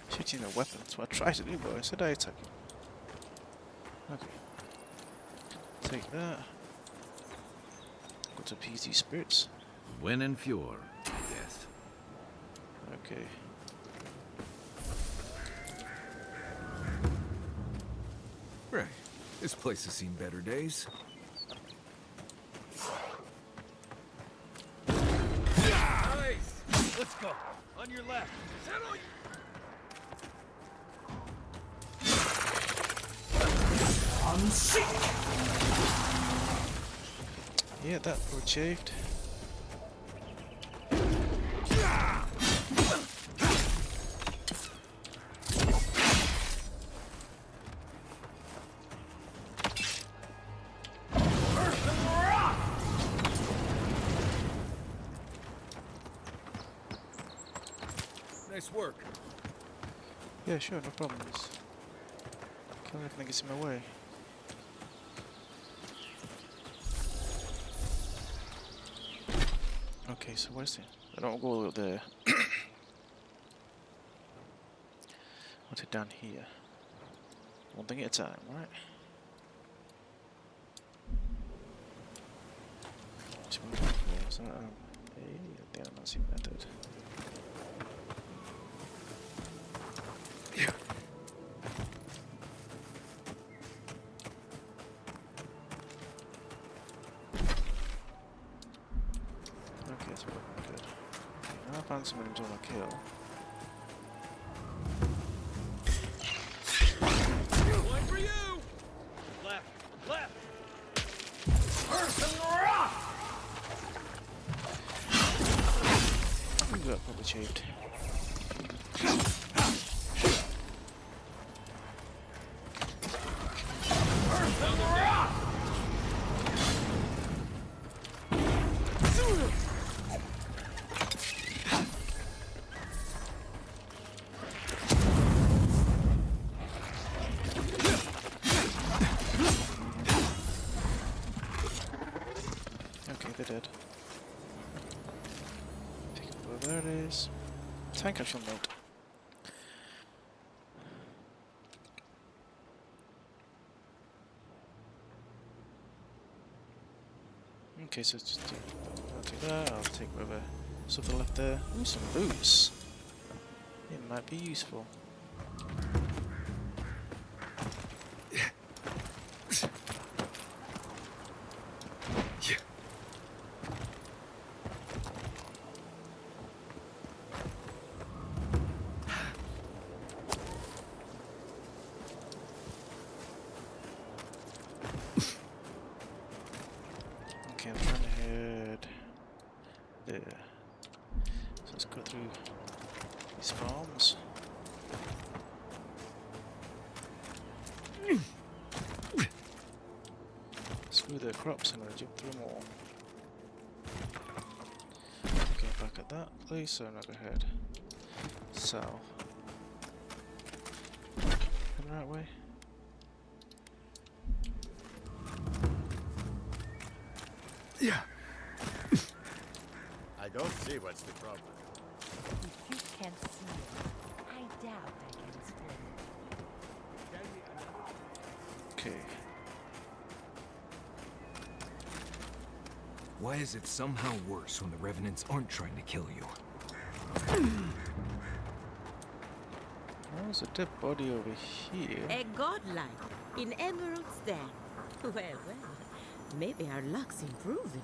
Shooting a weapon, that's what I tried to do, but I said I attack you. Okay. Take that. Go to PC Spirits. Win and Fjord, yes. Okay. Right. This place has seen better days. Nice! Let's go. On your left. Settle. Yeah, that achieved. Nice work. Yeah, sure, no problems. Kill everything that gets in my way. Okay, so what is it? I don't go all the way up there. What's it down here? One thing at a time, right? So what do we do? Is that, the animacy method. Okay, it's working good. Okay, now I found somebody who's on a kill. One for you! Left, left! Person rock! You got probably achieved. Person rock! Okay, they're dead. Pick up where there it is. Tank I shall note. Okay, so just I'll take that, I'll take whatever stuff left there. Ooh, some boots. It might be useful. Okay, I'm trying to head there. So let's go through these farms. Screw the crops, I'm gonna jump through them all. Okay, back at that place, so I'm not gonna head south. Heading the right way. Yeah. I don't see what's the problem. If you can't see it, I doubt I can explain it. Okay. Why is it somehow worse when the Revenants aren't trying to kill you? There's a dead body over here. A godlike in Emerald's den. Well, well, maybe our luck's improving.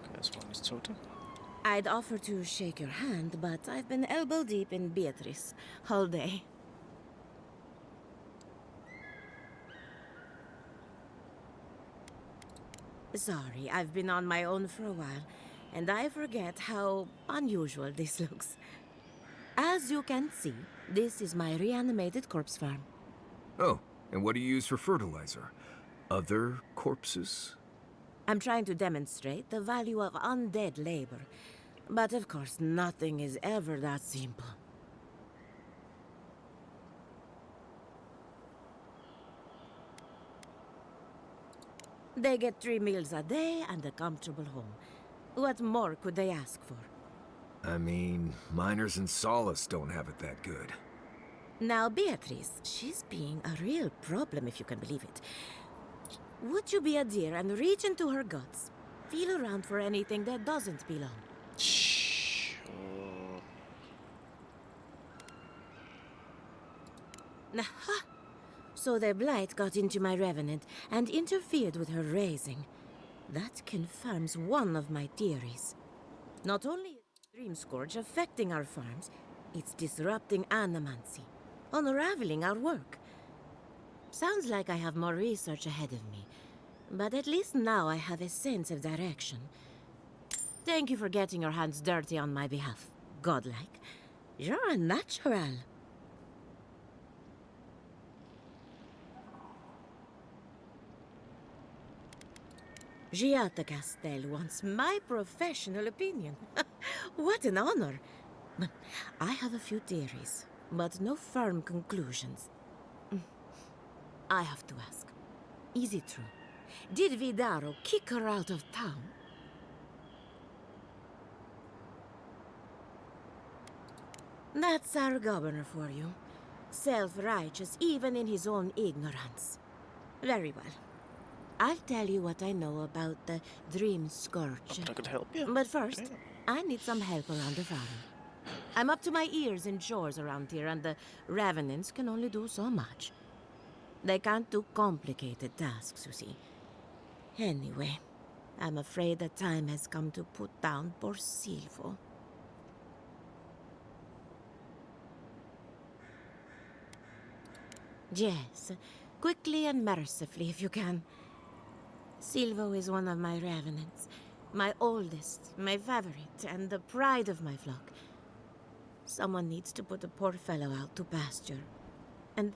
Okay, that's one is totem. I'd offer to shake your hand, but I've been elbow deep in Beatrice all day. Sorry, I've been on my own for a while, and I forget how unusual this looks. As you can see, this is my reanimated corpse farm. Oh, and what do you use for fertilizer? Other corpses? I'm trying to demonstrate the value of undead labor, but of course nothing is ever that simple. They get 3 meals a day and a comfortable home. What more could they ask for? I mean, miners in Solace don't have it that good. Now, Beatrice, she's being a real problem, if you can believe it. Would you be a dear and reach into her guts? Feel around for anything that doesn't belong. Sure. Aha! So the blight got into my revenant and interfered with her raising. That confirms one of my theories. Not only is the Dream Scourge affecting our farms, it's disrupting animancy, unraveling our work. Sounds like I have more research ahead of me, but at least now I have a sense of direction. Thank you for getting your hands dirty on my behalf, godlike. You're a natural. Giata Castel wants my professional opinion. What an honor. I have a few theories, but no firm conclusions. I have to ask, is it true? Did Vidaro kick her out of town? That's our governor for you. Self-righteous even in his own ignorance. Very well. I'll tell you what I know about the Dream Scourge. I could help you. But first, I need some help around the farm. I'm up to my ears in chores around here, and the Revenants can only do so much. They can't do complicated tasks, you see. Anyway, I'm afraid the time has come to put down poor Silvo. Yes, quickly and mercifully if you can. Silvo is one of my revenants. My oldest, my favorite, and the pride of my flock. Someone needs to put the poor fellow out to pasture. And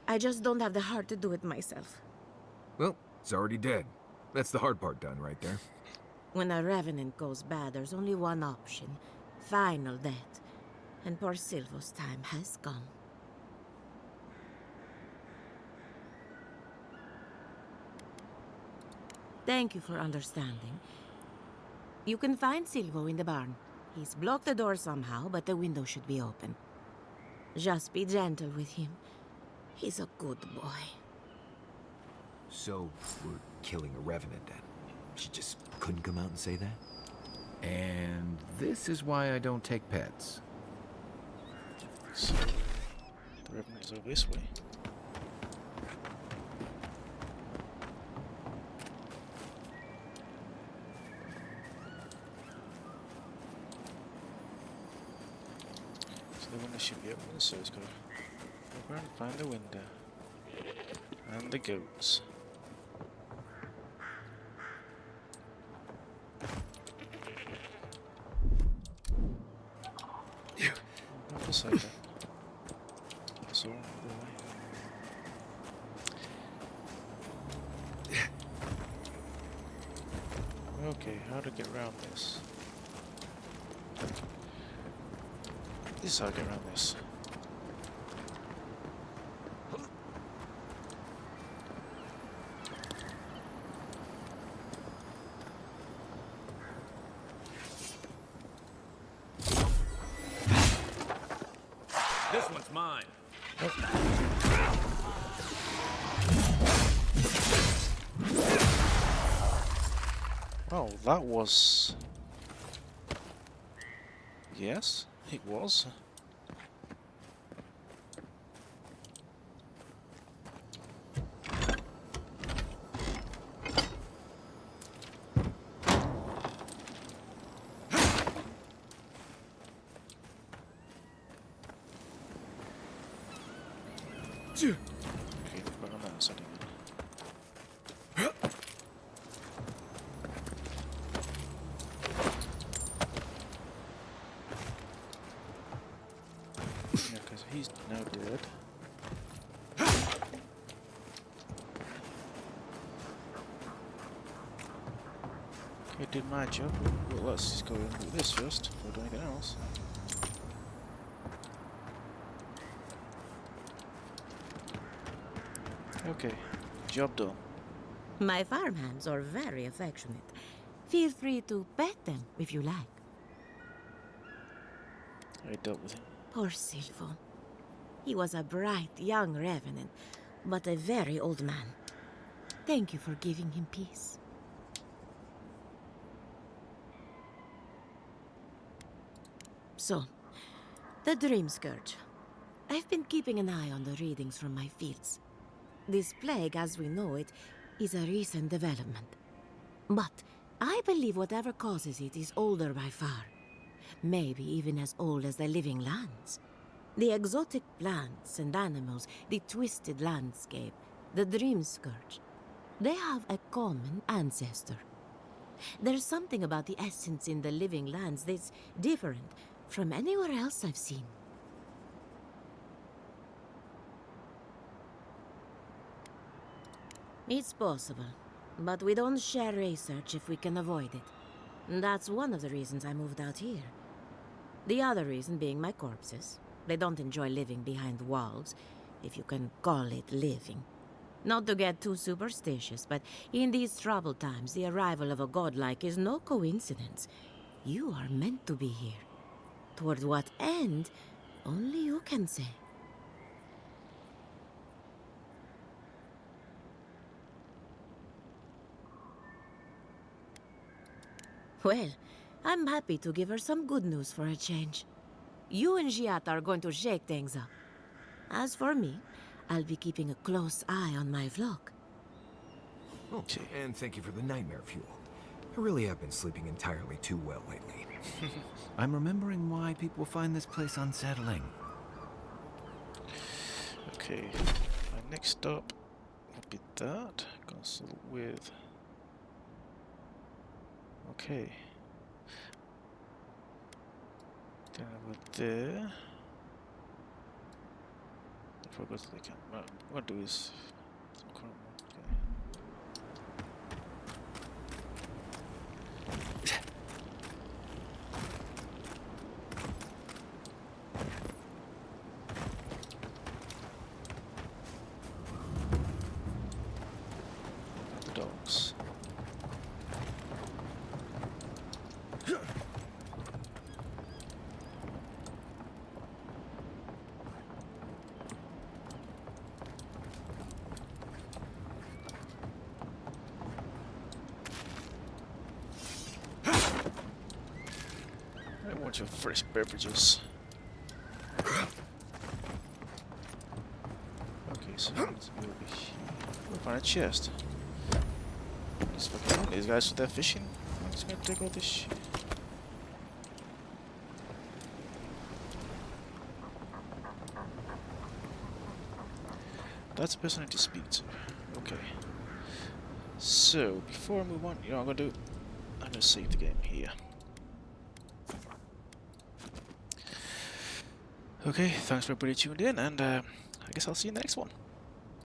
I just don't have the heart to do it myself. Well, it's already dead. That's the hard part done right there. When a revenant goes bad, there's only one option. Final death. And poor Silvo's time has come. Thank you for understanding. You can find Silvo in the barn. He's blocked the door somehow, but the window should be open. Just be gentle with him. He's a good boy. So, we're killing a revenant then? She just couldn't come out and say that? And this is why I don't take pets. So, the Revenant's over this way. The window should be open, so it's got to go around and find the window. And the goats. Not beside that. That's all the way. Okay, how to get around this? This is how I get around this. This one's mine. Oh, that was... Yes, it was. Okay, put on that setting. I did my job. Well, let's just go and do this first before I do anything else. Okay, job done. My farmhands are very affectionate. Feel free to pet them if you like. I dealt with him. Poor Silvo. He was a bright young revenant, but a very old man. Thank you for giving him peace. So, the Dream Scourge. I've been keeping an eye on the readings from my fields. This plague, as we know it, is a recent development. But I believe whatever causes it is older by far. Maybe even as old as the living lands. The exotic plants and animals, the twisted landscape, the Dream Scourge. They have a common ancestor. There's something about the essence in the living lands that's different from anywhere else I've seen. It's possible, but we don't share research if we can avoid it. That's one of the reasons I moved out here. The other reason being my corpses. They don't enjoy living behind walls, if you can call it living. Not to get too superstitious, but in these troubled times, the arrival of a godlike is no coincidence. You are meant to be here. Toward what end, only you can say. Well, I'm happy to give her some good news for a change. You and Giat are going to shake things up. As for me, I'll be keeping a close eye on my flock. Oh, and thank you for the nightmare fuel. I really have been sleeping entirely too well lately. I'm remembering why people find this place unsettling. Okay, my next stop will be that. Console with. Okay. Then over there. I forgot they can. What do is some current okay. Dogs. I want your fresh beverages. Okay, so let's go over here. We'll find a chest. These fucking these guys with their fishing. I'm just gonna take all this shit. That's the person I need to speak to. Okay. So before I move on, you know what I'm gonna do? I'm gonna save the game here. Okay, thanks for everybody tuned in, and I guess I'll see you in the next one.